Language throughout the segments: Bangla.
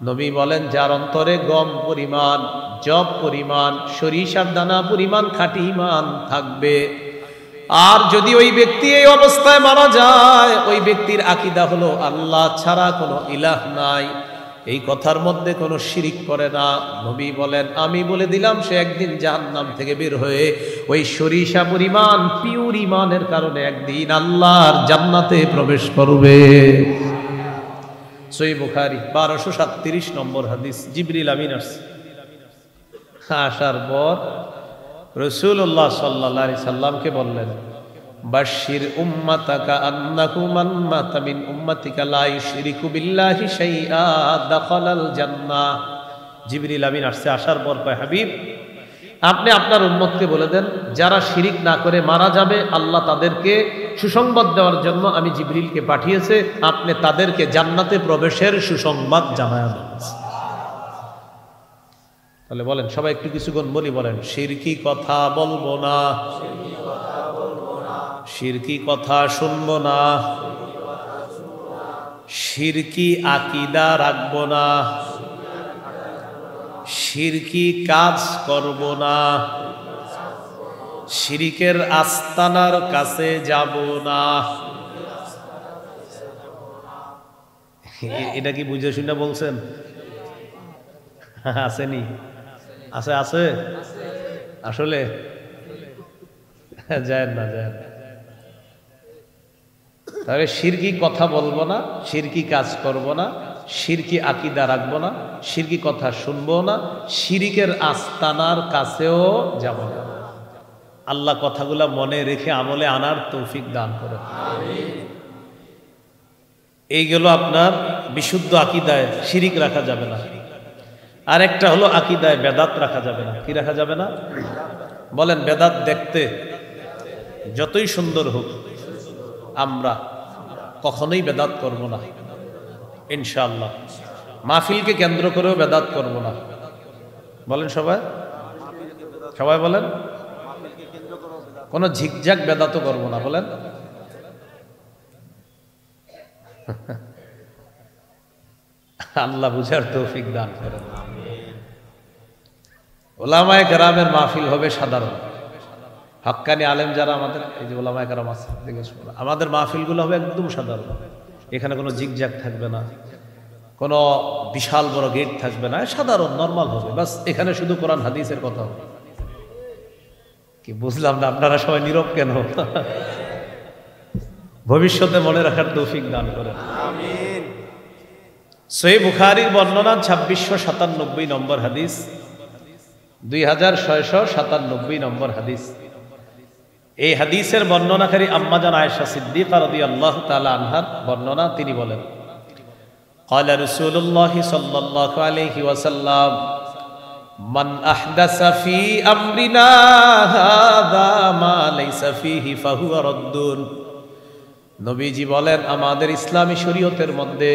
নবী বলেন যার অন্তরে গম পরিমাণ, জব পরিমাণ, সরিষার দানা পরিমাণ খাঁটি ঈমান থাকবে, আর যদি ওই ব্যক্তি এই অবস্থায় মারা যায়, ওই ব্যক্তির আকীদা হলো আল্লাহ ছাড়া কোনো ইলাহ নাই, এই কথার মধ্যে কোনো শিরিক করে না, নবী বলেন আমি বলে দিলাম সে একদিন জাহান্নাম থেকে বের হয়ে ওই সরিষা পরিমাণ পিওর ঈমানের কারণে একদিন আল্লাহর জান্নাতে প্রবেশ করবে। সহিহ বুখারী 1237 নম্বর হাদিস। জিবরিল আমিন আসার পর রাসূলুল্লাহ সাল্লাল্লাহু আলাইহি সাল্লামকে বললেন, বাশশির উম্মাতাকা আন্নাহু মান মাতা মিন উম্মাতিকা লা ইউশরিকু বিল্লাহি শাইআ দাখালাল জান্নাহ। জিবরিল আমিন আসার পর কয়, হাবিব আপনি আপনার উম্মতকে বলে দেন যারা শিরিক না করে মারা যাবে, আল্লাহ তাদেরকে সুসংবাদ দেওয়ার জন্য আমি জিবরিলকে পাঠিয়েছে, আপনি তাদেরকে জান্নাতে প্রবেশের সুসংবাদ জানায় দেন। তাহলে বলেন সবাই একটু কিছুক্ষণ বলি, বলেন শিরকি কথা বলবো না, শিরকি কথা শুনবো না, শিরকি আকীদা রাখবো না, শিরকি কাজ করব না, শিরিকের আস্তানার কাছে যাব না। এটা কি বুঝে শুনে বলছেন? আসেনি? আছে আছে আসলে যায় না, যায় না। তাহলে শিরকি কথা বলবো না, শিরকি কাজ করব না, শিরকি আকীদা রাখবো না, শিরকি কথা শুনবো না, শিরিকের আস্তানার কাছেও যাব না। আল্লাহ কথাগুলা মনে রেখে আমলে আনার তৌফিক দান করে। এইগুলো আপনার বিশুদ্ধ আকীদায় শিরিক রাখা যাবে না। আর একটা হলো আকীদায় বেদাত রাখা যাবে না। কি রাখা যাবে না? বলেন বেদাত দেখতে যতই সুন্দর হোক, আমরা কখনোই বেদাত করব না ইনশাআল্লাহ। মাহফিলকে কেন্দ্র করেও বেদাত করব না। বলেন সবাই, সবাই বলেন কোন ঝিকঝাক বেদাতও করব না। বলেন আল্লাহ বুঝার তৌফিক দান করেন। ওলামায়ে কেরামের মাহফিল হবে সাধারণ, হাক্কানি আলেম যারা আমাদের, এই যে ওলামায়ে কেরাম আছে, আমাদের মাহফিলগুলো হবে একদম সাধারণ। এখানে কোনো জিগজ্যাগ থাকবে না, কোনো বিশাল বড় গেট থাকবে না, সাধারণ নরমাল হবে। বাস এখানে শুধু কোরআন হাদিসের কথা হবে। কি বুঝলাম না, আপনারা সবাই নীরব কেন? ভবিষ্যতে মনে রাখার তৌফিক দান করেন, আমিন। সহিহ বুখারীর বর্ণনা 2697 নম্বর হাদিস, 2697 নম্বর হাদিস। এই হাদিসের বর্ণনাকারী আম্মা জান আয়েশা সিদ্দিকা রাদিয়াল্লাহু তাআলা আনহার বর্ণনা। তিনি বলেন, ক্বালা রাসূলুল্লাহ সাল্লাল্লাহু আলাইহি ওয়াসাল্লাম, মান আহদাসা ফি আমরিনা হাযা মা লাইসা ফীহি ফাহুয়া রাদ্দুন। নবীজি বলেন, আমাদের ইসলামী শরীয়তের মধ্যে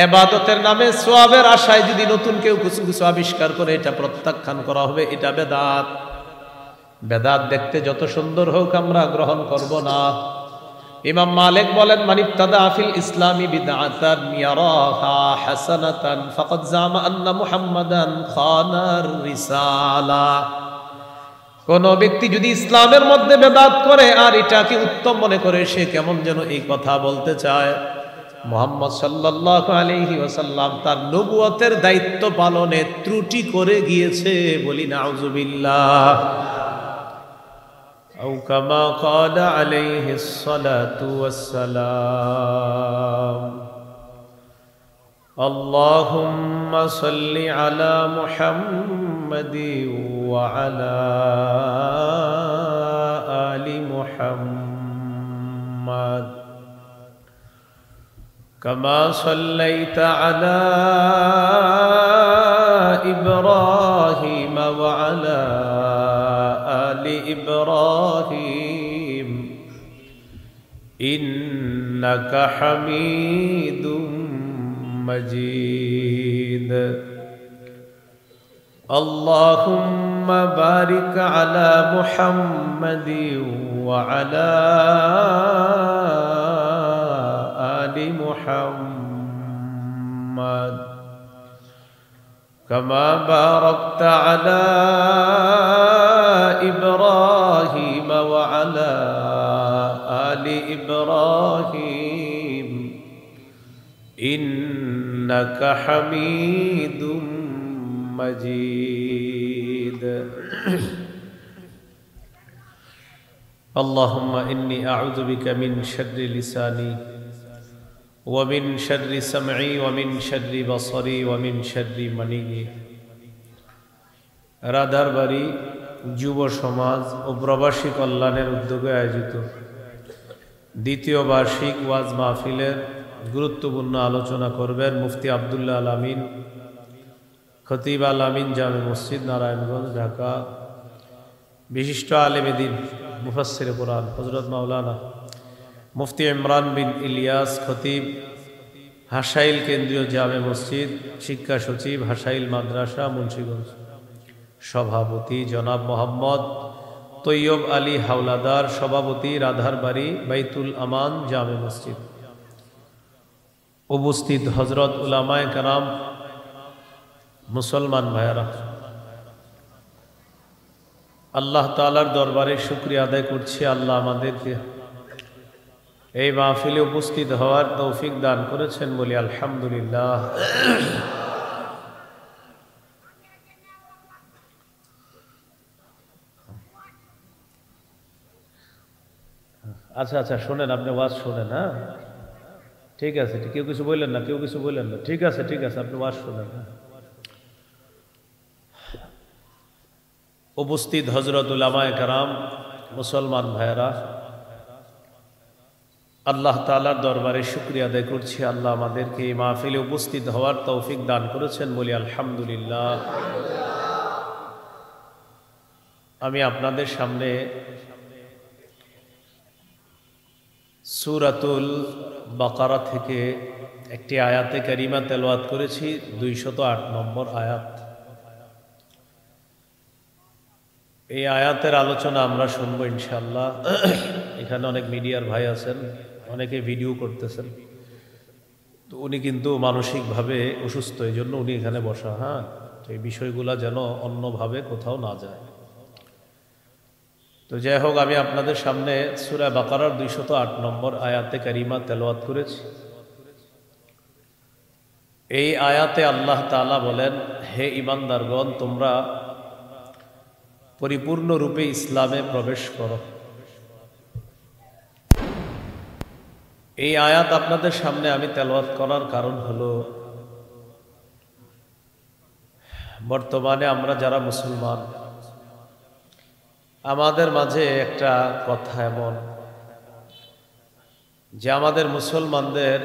ইবাদতের নামে সওয়াবের আশায় যদি নতুন কেউ কিছু কিছু আবিষ্কার করে, এটা প্রত্যাখ্যান করা হবে, এটা বেদাত। বেদাত দেখতে যত সুন্দর হোক আমরা গ্রহণ করব না। ইমাম মালিক বলেন, মান ইবতাদা ফিল ইসলামি বিদআতান ইয়ারাহা হাসানাতান ফাকাদ জামা আন্না মুহাম্মাদান খানার রিসালা। কোন ব্যক্তি যদি ইসলামের মধ্যে বেদাত করে আর এটাকে উত্তম মনে করে, সে কেমন যেন এই কথা বলতে চায়, মুহাম্মদ সাল্লাল্লাহু আলাইহি ওয়াসাল্লাম তার নবুয়তের দায়িত্ব পালনে ত্রুটি করে গিয়েছে। বলি নাউযুবিল্লাহ। আও কামা ক্বালা আলাইহিস সালাতু ওয়াসসালাম, আল্লাহুম্মা সাল্লি আলা মুহাম্মাদি ওয়া আলা আলি মুহাম্মাদ কামা সাল্লাইতা আলা ইব্রাহিম ওয়া আলা আলি ইব্রাহিম ইন্নাকা হামিদুম মাজিদ। আল্লাহুম্মা বারিক আলা মুহাম্মাদি ওয়া আলা আলি মুহাম্মাদ كما باركت على إبراهيم وعلى آل إبراهيم إنك حميد مجيد اللهم إني أعوذ بك من شر لساني ومن شر سمعي ومن شر بصري ومن شر مني রাধারবাড়ি যুব সমাজ ও প্রবাসী কল্যাণের উদ্যোগে আয়োজিত দ্বিতীয় বার্ষিক ওয়াজ মাহফিলের গুরুত্বপূর্ণ আলোচনা করবেন মুফতি আব্দুল্লাহ আল আমিন, খতিব আল আমিন জামে মসজিদ, নারায়ণগঞ্জ, ঢাকা। বিশিষ্ট আলেমে দ্বীন মুফাসসিরে কুরআন হযরত মাওলানা মুফতি ইমরান বিন ইলিয়াস, খতিব, হাসাইল কেন্দ্রীয় জামে মসজিদ, শিক্ষা সচিব, হাসাইল মাদ্রাসা, মুন্সিগঞ্জ। সভাপতি জনাব মোহাম্মদ তৈয়ব আলী হাওলাদার, সভাপতি রাধারবাড়ি বাইতুল আমান জামে মসজিদ। উপস্থিত হযরত উলামায়ে কেরাম, মুসলমান ভাইয়েরা, আল্লাহ তাআলার দরবারে শুকরিয়া আদায় করছি। আল্লাহ আমাদেরকে এই মাহফিলে উপস্থিত হওয়ার তৌফিক দান করেছেন, বলি আলহামদুলিল্লাহ। আচ্ছা আচ্ছা, শোনেন, আপনি ওয়াজ শোনেন। হ্যাঁ, ঠিক আছে, কেউ কিছু বললেন না, কেউ কিছু বললেন না। ঠিক আছে, ঠিক আছে, আপনি ওয়াজ শোনেন। উপস্থিত হযরত উলামায়ে কেরাম, মুসলমান ভাইয়েরা, আল্লাহ তাআলার দরবারে শুকরিয়া আদায় করছি। আল্লাহ আমাদেরকে এই মাহফিলে উপস্থিত হওয়ার তৌফিক দান করেছেন, বলি আলহামদুলিল্লাহ। আমি আপনাদের সামনে সূরাতুল বাকারা থেকে একটি আয়াতে কারিমা তেলাওয়াত করেছি, 208 নম্বর আয়াত। এই আয়াতের আলোচনা আমরা শুনবো ইনশাআল্লাহ। এখানে অনেক মিডিয়ার ভাই আছেন, অনেকে ভিডিও করতেছেন, তো উনি কিন্তু মানসিকভাবে অসুস্থ, এই জন্য উনি এখানে বসা। হ্যাঁ, তো এই বিষয়গুলো যেন অন্যভাবে কোথাও না যায়। তো যাই হোক, আমি আপনাদের সামনে সূরা বাকারার 208 নম্বর আয়াতে কারিমা তেলাওয়াত করেছি। এই আয়াতে আল্লাহ তাআলা বলেন, হে ঈমানদারগণ, তোমরা পরিপূর্ণরূপে ইসলামে প্রবেশ করো। এই আয়াত আপনাদের সামনে আমি তেলাওয়াত করার কারণ হলো, বর্তমানে আমরা যারা মুসলমান, আমাদের মাঝে একটা কথা এমন যে আমাদের মুসলমানদের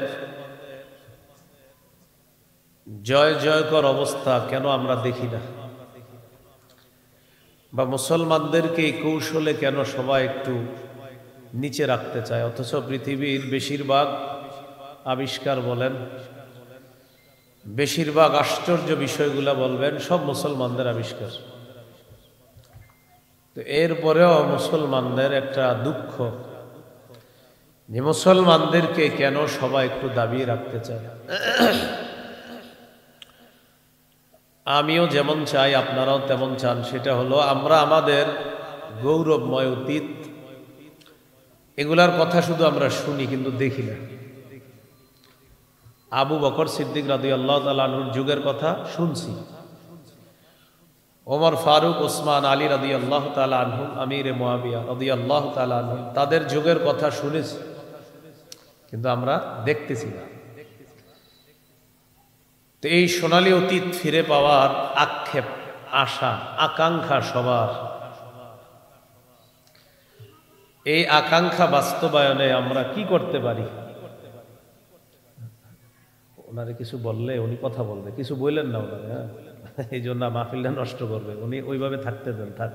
জয় জয়কর অবস্থা কেন আমরা দেখি না, বা মুসলমানদেরকে এই কৌশলে কেন সবাই একটু নিচে রাখতে চায়, অথচ পৃথিবীর বেশিরভাগ আবিষ্কার বলেন, বেশিরভাগ আশ্চর্য বিষয়গুলো বলবেন, সব মুসলমানদের আবিষ্কার। তো এরপরেও মুসলমানদের একটা দুঃখ যে মুসলমানদেরকে কেন সবাই একটু দাবিয়ে রাখতে চায়। আমিও যেমন চাই, আপনারাও তেমন চান। সেটা হলো, আমরা আমাদের গৌরবময় অতীত, এগুলার কথা শুধু আমরা শুনি কিন্তু দেখি না। আবু বকর সিদ্দিক রাদিয়াল্লাহু তাআলা আনহুর যুগের কথা শুনছি, ওমর ফারুক, ওসমান, আলী রাদিয়াল্লাহু তাআলা আনহুম, আমিরে মুয়াবিয়া রাদিয়াল্লাহু তাআলা আনহুম, তাদের যুগের কথা শুনেছি, কিন্তু আমরা দেখতেছি না। তো এই সোনালী অতীত ফিরে পাওয়ার আক্ষেপ, আশা, আকাঙ্ক্ষা সবার। এই আকাঙ্ক্ষা বাস্তবায়নে আমরা কি করতে পারি? ওনারে কিছু বললে উনি কথা বলবে, কিছু বললেন না ওনারে। হ্যাঁ, এই জন্য মাহফিলটা নষ্ট করবে, উনি ওইভাবে থাকতে দেন, থাক।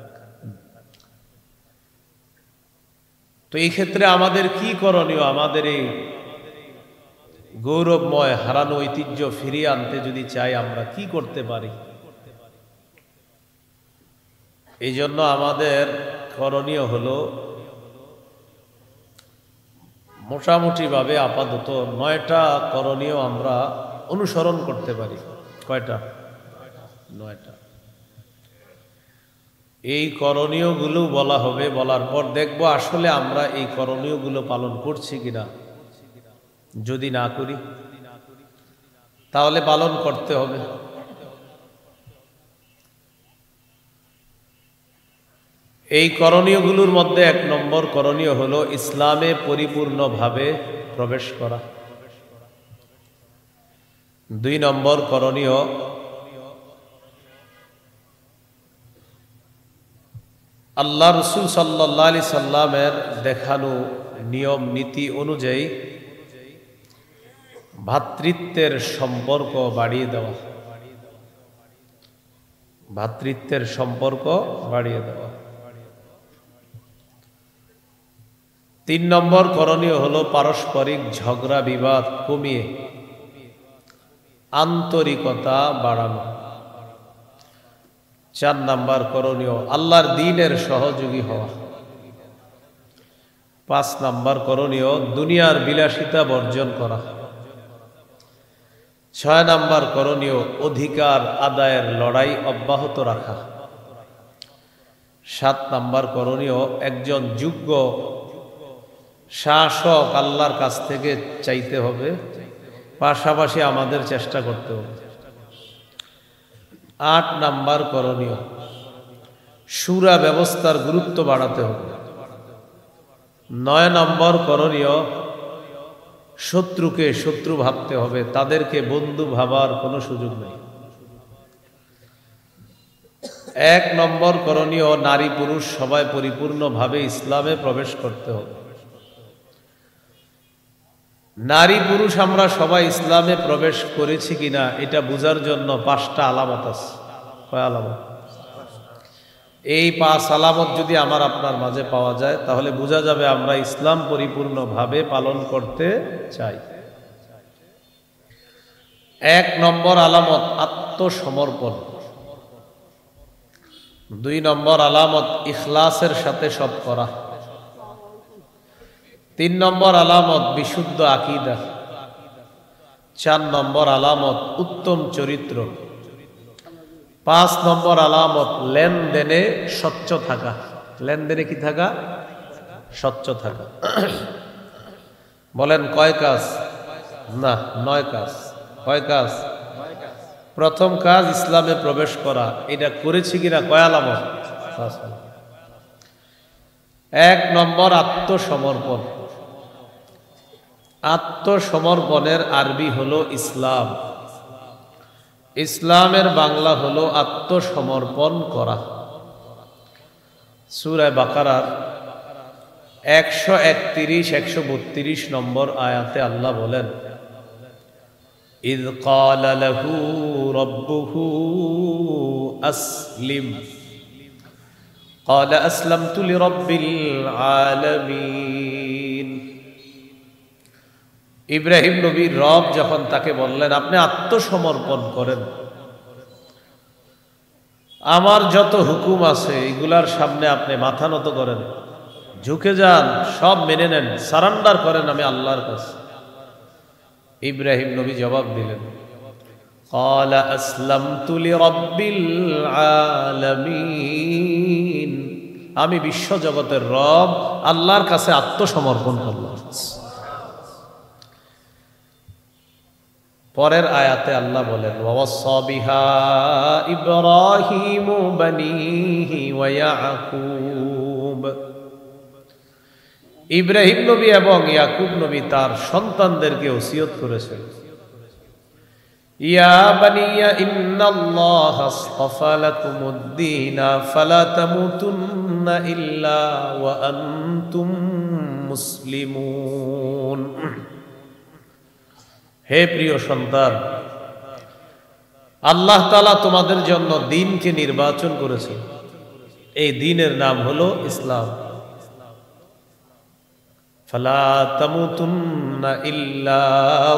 তো এই ক্ষেত্রে আমাদের কি করণীয়? আমাদের এই গৌরবময় হারানো ঐতিহ্য ফিরিয়ে আনতে যদি চাই, আমরা কি করতে পারি? এই জন্য আমাদের করণীয় হলো, মোটামুটিভাবে আপাতত 9টা করণীয় আমরা অনুসরণ করতে পারি। কয়টা? 9টা। এই করণীয়গুলো বলা হবে, বলার পর দেখব আসলে আমরা এই করণীয়গুলো পালন করছি কিনা। যদি না করি তাহলে পালন করতে হবে। এই করণীয়গুলোর মধ্যে 1 নম্বর করণীয় হলো ইসলামে পরিপূর্ণভাবে প্রবেশ করা। 2 নম্বর করণীয় আল্লাহ রসুল সাল্লাল্লাহু আলাইহি সাল্লামের দেখানো নিয়ম নীতি অনুযায়ী ভ্রাতৃত্বের সম্পর্ক বাড়িয়ে দেওয়া। ভ্রাতৃত্বের সম্পর্ক বাড়িয়ে দেওয়া। 3 নম্বর করণীয় হলো পারস্পরিক ঝগড়া বিবাদ কমিয়ে আন্তরিকতা বাড়ানো। 4 নম্বর করণীয় আল্লাহর দ্বীনের সহযোগী হওয়া। 5 নম্বর করণীয় দুনিয়ার বিলাসিতা বর্জন করা। 6 নম্বর করণীয় অধিকার আদায়ের লড়াই অব্যাহত রাখা। 7 নম্বর করণীয় একজন যোগ্য শাসক আল্লাহর কাছ থেকে চাইতে হবে, পাশাপাশি আমাদের চেষ্টা করতে হবে। 8 নম্বর করণীয় শুরা ব্যবস্থার গুরুত্ব বাড়াতে হবে। 9 নম্বর করণীয় শত্রুকে শত্রু ভাবতে হবে, তাদেরকে বন্ধু ভাবার কোনো সুযোগ নেই। 1 নম্বর করণীয় নারী পুরুষ সবাই পরিপূর্ণভাবে ইসলামে প্রবেশ করতে হবে। নারী পুরুষ আমরা সবাই ইসলামে প্রবেশ করেছি কিনা এটা বোঝার জন্য 5টা আলামত আছে। কয় আলামত? এই 5 আলামত যদি আমার আপনার মাঝে পাওয়া যায় তাহলে বোঝা যাবে আমরা ইসলাম পরিপূর্ণভাবে পালন করতে চাই। 1 নম্বর আলামত আত্মসমর্পণ। 2 নম্বর আলামত ইখলাসের সাথে সব করা। 3 নম্বর আলামত বিশুদ্ধ আকীদা। 4 নম্বর আলামত উত্তম চরিত্র। 5 নম্বর আলামত লেনদেনে স্বচ্ছ থাকা। লেনদেনে কি থাকা? স্বচ্ছ থাকা। বলেন কয় কাজ? না, 9 কাজ। কয় কাজ? প্রথম কাজ ইসলামে প্রবেশ করা। এটা করেছি কিনা? কয় আলামত? 1 নম্বর আত্মসমর্পণ। আত্মসমর্পণের আরবি হলো ইসলাম। ইসলামের বাংলা হলো আত্মসমর্পণ করা। সূরা বাকারার 131-132 নম্বর আয়াতে আল্লাহ বলেন, ইয ক্বালা লাহু রাব্বুহু আসলিম ক্বালা আসলামতু লিরাব্বিল আলামিন। ইব্রাহিম নবীর রব যখন তাকে বললেন আপনি আত্মসমর্পণ করেন, আমার যত হুকুম আছে এগুলার সামনে আপনি মাথা নত করেন, ঝুঁকে যান, সব মেনে নেন, সারেন্ডার করেন আমি আল্লাহর কাছে। ইব্রাহিম নবী জবাব দিলেন, ক্বালা আসলামতু লিরাব্বিল আলামিন, আমি বিশ্ব জগতের রব আল্লাহর কাছে আত্মসমর্পণ করলাম। পরের আয়াতে আল্লাহ বলেন, ওয়াসাা বিহা ইব্রাহিমু বানিহি ওয়া ইয়াকুব। ইব্রাহিম নবী এবং ইয়াকুব নবী তার সন্তানদেরকে ওসিয়ত করেছেন, ইয়া বানিয়া ইন্নাল্লাহা আসতাফা লাকুমুদ-দীনা ফালা তামুতুন্না ইল্লা ওয়া আনতুম মুসলিমুন। হে প্রিয় সন্তান, আল্লাহ তাআলা তোমাদের জন্য দ্বীনকে নির্বাচন করেছেন। এই দ্বীনের নাম হলো ইসলাম। ফালা তামুতুন্না ইল্লা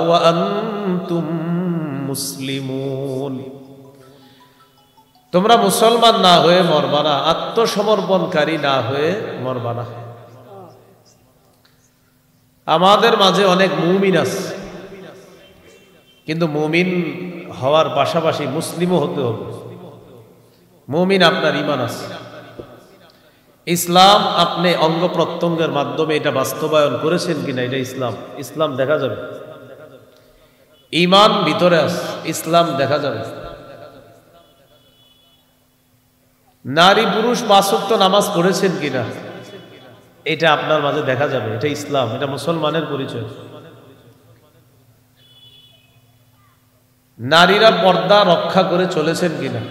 ওয়া আনতুম মুসলিমুন। তোমরা মুসলমান না হয়ে মরবা না, আত্মসমর্পণকারী না হয়ে মরবা না। আমাদের মাঝে অনেক মুমিন আছে, কিন্তু মুমিন হওয়ার পাশাপাশি মুসলিমও হতে হবে। মুমিন আপনার ঈমান আছে। ইসলাম আপনি অঙ্গ প্রত্যঙ্গের মাধ্যমে এটা বাস্তবায়ন করেছেন কিনা, এটা ইসলাম। ইসলাম দেখা যাবে। ঈমান ভিতরে আছে, ইসলাম দেখা যাবে। নারী পুরুষ ৫ ওয়াক্ত নামাজ পড়েছেন কিনা এটা আপনার মাঝে দেখা যাবে। এটা ইসলাম, এটা মুসলমানের পরিচয়। নারীরা পর্দা রক্ষা করে চলেছেন কিনা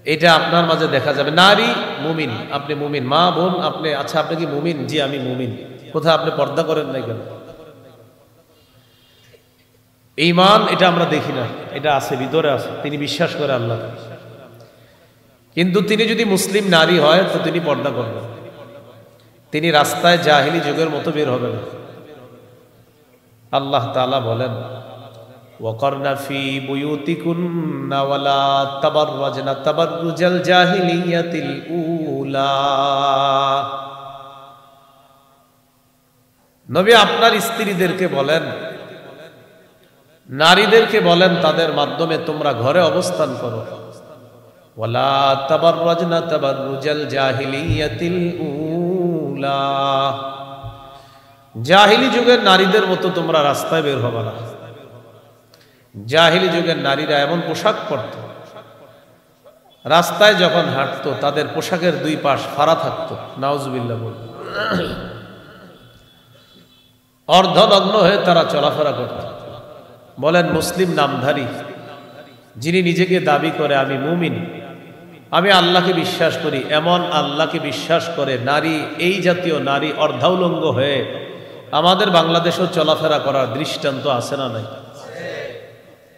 এটা আপনার মাঝে দেখা যাবে। নারী মুমিন, আপনি মুমিন। মা বোন আপনি, আচ্ছা আপনি কি মুমিন? জি আমি মুমিন। কোথায় আপনি পর্দা করেন নাই কেন? ঈমান এটা আমরা দেখি না, এটা আছে, ভিতরে আছে। তিনি বিশ্বাস করে আল্লাহ, কিন্তু তিনি যদি মুসলিম নারী হয় তো তিনি পর্দা করবেন। তিনি রাস্তায় জাহিলি যুগের মতো বের হবে না। আল্লাহ তাআলা বলেন ওয়াকারনা ফি বুয়ুতিকুন্না ওয়ালা তাবাররাজনা তাবাররুজাল জাহিলিয়াতিল উলা। নবী আপনার স্ত্রীদেরকে বলেন, নারীদেরকে বলেন তাদের মাধ্যমে তোমরা ঘরে অবস্থান করো। ওয়ালা তাবাররাজনা তাবাররুজাল জাহিলিয়াতিল উলা। জাহিলি যুগের নারীদের মতো তোমরা রাস্তায় বের হবে না। জাহিলি যুগের নারীরা এমন পোশাক পরত, রাস্তায় যখন হাঁটতো তাদের পোশাকের দুই পাশ ফাড়া থাকতো। নাউজুবিল্লাহ বল। অর্ধনগ্ন হয়ে তারা চলাফেরা করত। বলেন মুসলিম নামধারী যিনি নিজেকে দাবি করে আমি মুমিন, আমি আল্লাহকে বিশ্বাস করি, এমন আল্লাহকে বিশ্বাস করে নারী, এই জাতীয় নারী অর্ধাউলঙ্গ হয়ে আমাদের বাংলাদেশেও চলাফেরা করার দৃষ্টান্ত আছে না নাই?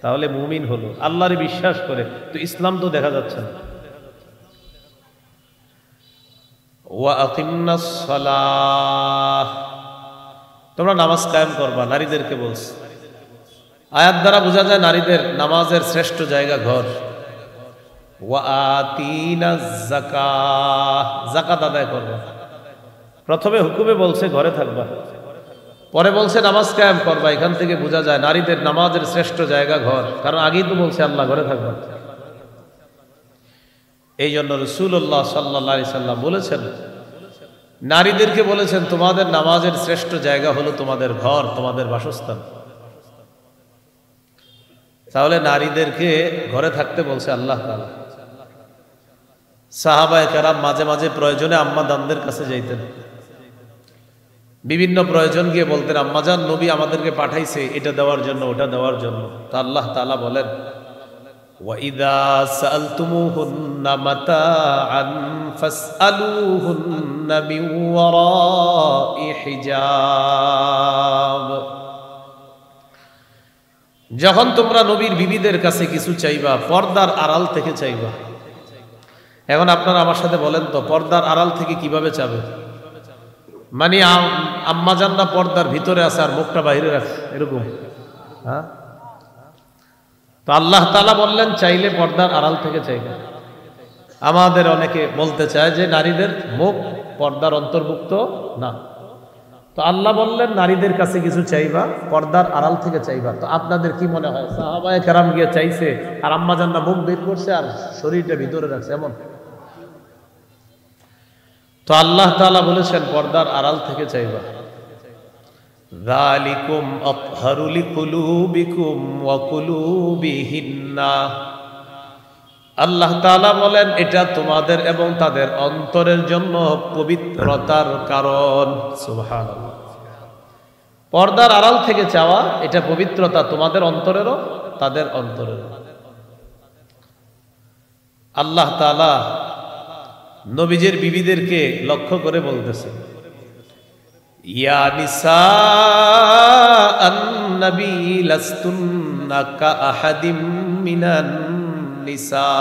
তাহলে মুমিন হলো, আল্লাহরে বিশ্বাস করে। তো ইসলাম তো দেখা যাচ্ছে না। ওয়া আকিমনাস সালাহ, তোমরা নামাজ কায়েম করবা, নারীদেরকে বলছে। আয়াত দ্বারা বোঝা যায় নারীদের নামাজের শ্রেষ্ঠ জায়গা ঘর। ওয়া আতিনাজ যাকাহ, যাকাত আদায় করবা। প্রথমে হুকুমে বলছে ঘরে থাকবা, পরে বলছে নামাজ কায়েম করবা। এখান থেকে বোঝা যায় নারীদের নামাজের শ্রেষ্ঠ জায়গা ঘর, কারণ আগেই তো বলছে আল্লাহ ঘরে থাকবা। এই জন্য রাসূলুল্লাহ সাল্লাল্লাহু আলাইহি সাল্লাম বলেছেন, নারীদেরকে বলেছেন তোমাদের নামাজের শ্রেষ্ঠ জায়গা হলো তোমাদের ঘর, তোমাদের বাসস্থান। তাহলে নারীদেরকে ঘরে থাকতে বলছে আল্লাহ তাআলা। সাহাবায়ে কেরাম মাঝে মাঝে প্রয়োজনে আম্মা জানদের কাছে যাইতেন, বিভিন্ন প্রয়োজন গিয়ে বলতেন আম্মাজান নবী আমাদেরকে পাঠাইছে এটা দেওয়ার জন্য, ওটা দেওয়ার জন্য। তা আল্লাহ তাআলা বলেন ওয়াইদা সাআলতুমুহুন্না মাতাআন ফাসআলুহুন্না মিন ওয়ারাই হিজাব। যখন তোমরা নবীর বিবিদের কাছে কিছু চাইবা পর্দার আড়াল থেকে চাইবা। এখন আপনারা আমার সাথে বলেন তো পর্দার আড়াল থেকে কিভাবে চাবে? মানে আম্মাজানরা পর্দার ভিতরে আছে আর মুখটা বাইরে রাখে, এরকম? হ্যাঁ। তো আল্লাহ তাআলা বললেন চাইলে পর্দার আড়াল থেকে চাইবে। আমাদের অনেকে বলতে চায় যে নারীদের মুখ পর্দার অন্তর্ভুক্ত না। তো আল্লাহ বললেন নারীদের কাছে কিছু চাইবা পর্দার আড়াল থেকে চাইবা। তো আপনাদের কি মনে হয় সাহাবায়ে কেরাম গিয়ে চাইছে আর আম্মাজানরা মুখ বের করছে আর শরীরটা ভিতরে রাখছে এমন? তো আল্লাহ তাআলা বলেছেন পর্দার আড়াল থেকে চাইবা। যালিকুম আতহারু লিকুলুবিকুম ওয়া কুলুবিহিন্না। আল্লাহ তাআলা বলেন এটা তোমাদের এবং তাদের অন্তরের জন্য পবিত্রতার কারণ। সুবহানাল্লাহ। পর্দার আড়াল থেকে চাওয়া এটা পবিত্রতা তোমাদের অন্তরেরও তাদের অন্তরেরও। আল্লাহ তাআলা নবীজের বিবিদেরকে লক্ষ্য করে বলতেছে ইয়া নিসা আন-নবী লাস্তুন্না কাআহাদিম মিনান নিসা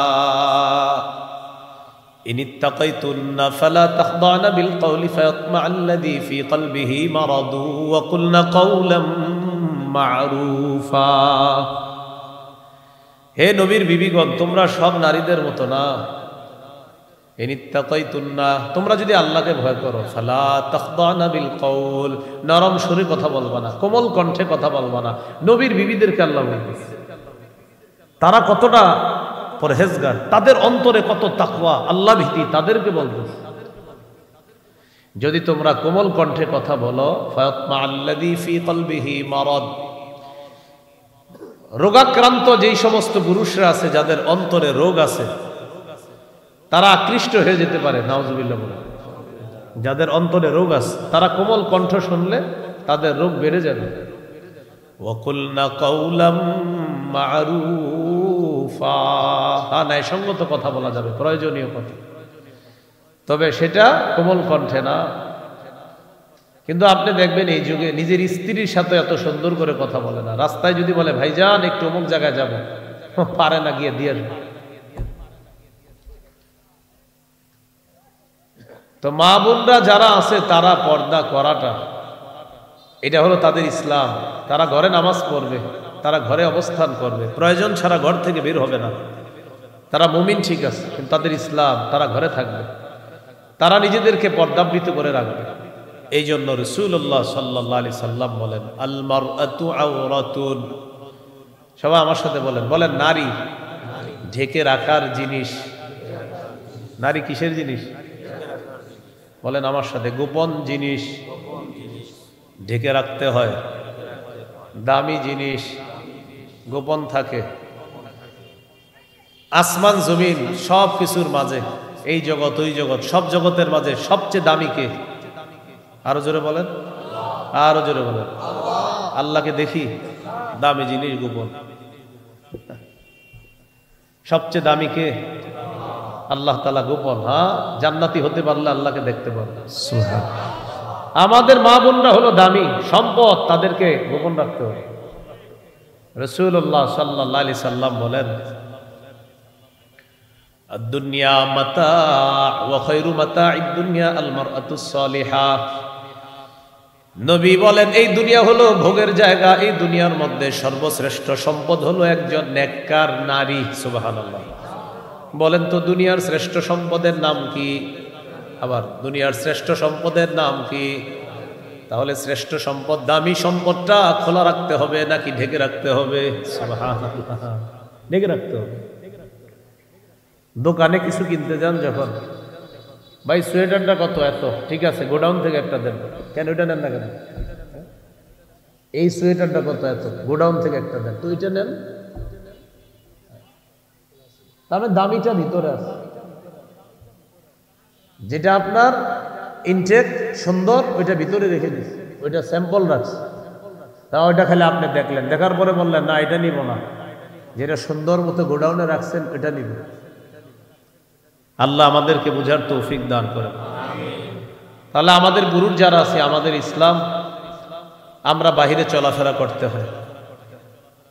ইনিত্তাকাইতুন্না ফালা তাখদানা বিল কওলি ফায়াতমাআল্লাযী ফী কলবিহি মারাদু ওয়া কুলনা কওলাম মা'রুফা। হে নবীর বিবিগণ তোমরা সব নারীদের মতো না। তোমরা যদি আল্লাহকে ভয় করো ফালা তাখদানা বিল কওল, নরম সুরে কথা বলবা না, কোমল কণ্ঠে কথা বলবা না। নবীর বিবিদেরকে আল্লাহ বলতেছে তারা কতটা পরহেজগার, তাদের অন্তরে কত তাকওয়া, আল্লাহ ভীতি, তাদেরকে বলবে যদি তোমরা কোমল কণ্ঠে কথা বলো, ফায়াতমা আল্লাযী ফী কলবিহি মারাদ, রোগাক্রান্ত যেই সমস্ত পুরুষরা আছে যাদের অন্তরে রোগ আছে তারা আকৃষ্ট হয়ে যেতে পারে। নাউজুবিল্লাহ বলে, যাদের অন্তরে রোগ আছে তারা কোমল কণ্ঠ শুনলে তাদের রোগ বেড়ে যাবে। ওয়াকুলনা কাওলাম মা'রুফা, ন্যায়সঙ্গত কথা বলা যাবে, প্রয়োজনীয় কথা, তবে সেটা কোমল কণ্ঠে না। কিন্তু আপনি দেখবেন এই যুগে নিজের স্ত্রীর সাথে এত সুন্দর করে কথা বলে না। রাস্তায় যদি বলে ভাইজান একটু অমুক জায়গায় যাবো, পারে না, গিয়ে দিয়ে আসবে। তো মা বোনরা যারা আছে তারা পর্দা করাটা, এটা হলো তাদের ইসলাম। তারা ঘরে নামাজ পড়বে, তারা ঘরে অবস্থান করবে, প্রয়োজন ছাড়া ঘর থেকে বের হবে না। তারা মুমিন ঠিক আছে, কিন্তু তাদের ইসলাম, তারা ঘরে থাকবে, তারা নিজেদেরকে পর্দাবৃত করে রাখবে। এই জন্য রাসূলুল্লাহ সাল্লাল্লাহু আলাইহি সাল্লাম বলেন, আল মারআতু আওরাতুন, সবাই আমার সাথে বলেন, বলেন নারী ঢেকে রাখার জিনিস। নারী কিসের জিনিস? বলেন আমার সাথে, গোপন জিনিস, ঢেকে রাখতে হয়। দামি জিনিস গোপন থাকে। আসমান জমিন সব কিছুর মাঝে, এই জগৎ ওই জগৎ, সব জগতের মাঝে সবচেয়ে দামি কে? আরো জোরে বলেন, আরো জোরে বলেন। আল্লাহকে দেখি, দামি জিনিস গোপন। সবচেয়ে দামি কে? আল্লাহ তাআলা গোপন। হ্যাঁ, জান্নাতি হতে পারলে আল্লাহকে দেখতে পারবে। আমাদের মা বোনরা হলো দামি সম্পদ, তাদেরকে গোপন রাখতে হবে। রাসূলুল্লাহ সাল্লাল্লাহু আলাইহি সাল্লাম বলেন, আদ-দুনিয়া মাতা ওয়া খায়রু মাতা'id দুনিয়া আল মারআতুস সালিহা। নবী বলেন এই দুনিয়া হলো ভোগের জায়গা, এই দুনিয়ার মধ্যে সর্বশ্রেষ্ঠ সম্পদ হলো একজন নেককার নারী। সুবহানাল্লাহ। বলেন তো দুনিয়ার শ্রেষ্ঠ সম্পদের নাম কি? আবার দুনিয়ার শ্রেষ্ঠ সম্পদের নাম কি? তাহলে শ্রেষ্ঠ সম্পদ, দামি সম্পদটা খোলা রাখতে হবে নাকি ঢেকে রাখতে হবে? সুবহানাল্লাহ, ঢেকে রাখতে হবে। দোকানে কিছু কিনতে যান যখন, ভাই সোয়েটারটা কত? এত। ঠিক আছে, গোডাউন থেকে একটা দেন। কেন ওইটা নেন না কেন? এই সোয়েটারটা কত? এত। গোডাউন থেকে একটা দেন। তো ওইটা নেন, তাহলে দামিটা ভিতরে আছে। যেটা আপনার ইনটেক সুন্দর, ওইটা ভিতরে রেখে দিচ্ছে, ওইটা স্যাম্পল রাখছে। তা ওইটা খালি আপনি দেখলেন, দেখার পরে বললেন না এটা নিব না। যেটা সুন্দর মতো গোডাউনে রাখছেন ওইটা নিব। আল্লাহ আমাদেরকে বুঝার তৌফিক দান করেন। তাহলে আমাদের পুরুষ যারা আছে, আমাদের ইসলাম, আমরা বাহিরে চলাফেরা করতে হয়।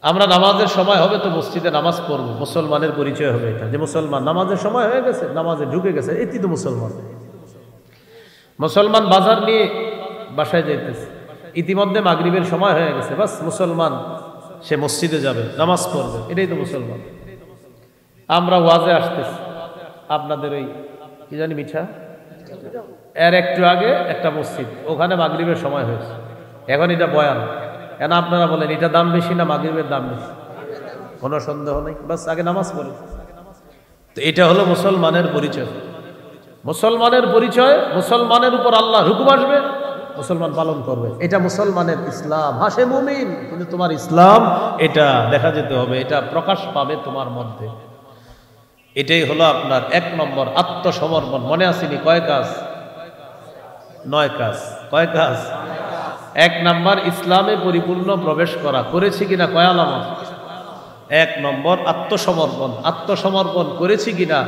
আমরা নামাজের সময় হবে তো মসজিদে নামাজ পড়বো, মুসলমানের পরিচয় হবে এটা, যে মুসলমান। নামাজের সময় হয়ে গেছে, নামাজে ঢুকে গেছে, এটি তো মুসলমান। মুসলমান বাজার নিয়ে বাসায় যাইতেছে, ইতিমধ্যে মাগরিবের সময় হয়ে গেছে, বাস মুসলমান সে মসজিদে যাবে, নামাজ পড়বে, এটাই তো মুসলমান। আমরা ওয়াজে আসতেছি, আপনাদের ওই কি জানি মিঠা, এর একটু আগে একটা মসজিদ, ওখানে মাগরিবের সময় হয়েছে, এখন এটা বয়ান। কেন আপনারা বলেন এটা দাম বেশি না মাগরিবের দাম বেশি? কোনো সন্দেহ নেই, বাস আগে নামাজ পড়ে। তো এটা হলো মুসলমানের পরিচয়। মুসলমানের পরিচয়, মুসলমানের উপর আল্লাহ হুকুম আসবে, মুসলমান পালন করবে, এটা মুসলমানের ইসলাম। হ্যাঁ সে মুমিন, কিন্তু তোমার ইসলাম এটা দেখা যেতে হবে, এটা প্রকাশ পাবে তোমার মধ্যে। এটাই হলো আপনার 1 নম্বর আত্মসমর্পণ। মনে আসেনি? কয় কাজ? 9 কাজ। কয় কাজ? 1 নম্বর ইসলামে পরিপূর্ণ প্রবেশ করা। করেছি কিনা? কয় আলামত? 1 নম্বর আত্মসমর্পণ। আত্মসমর্পণ করেছি কিনা?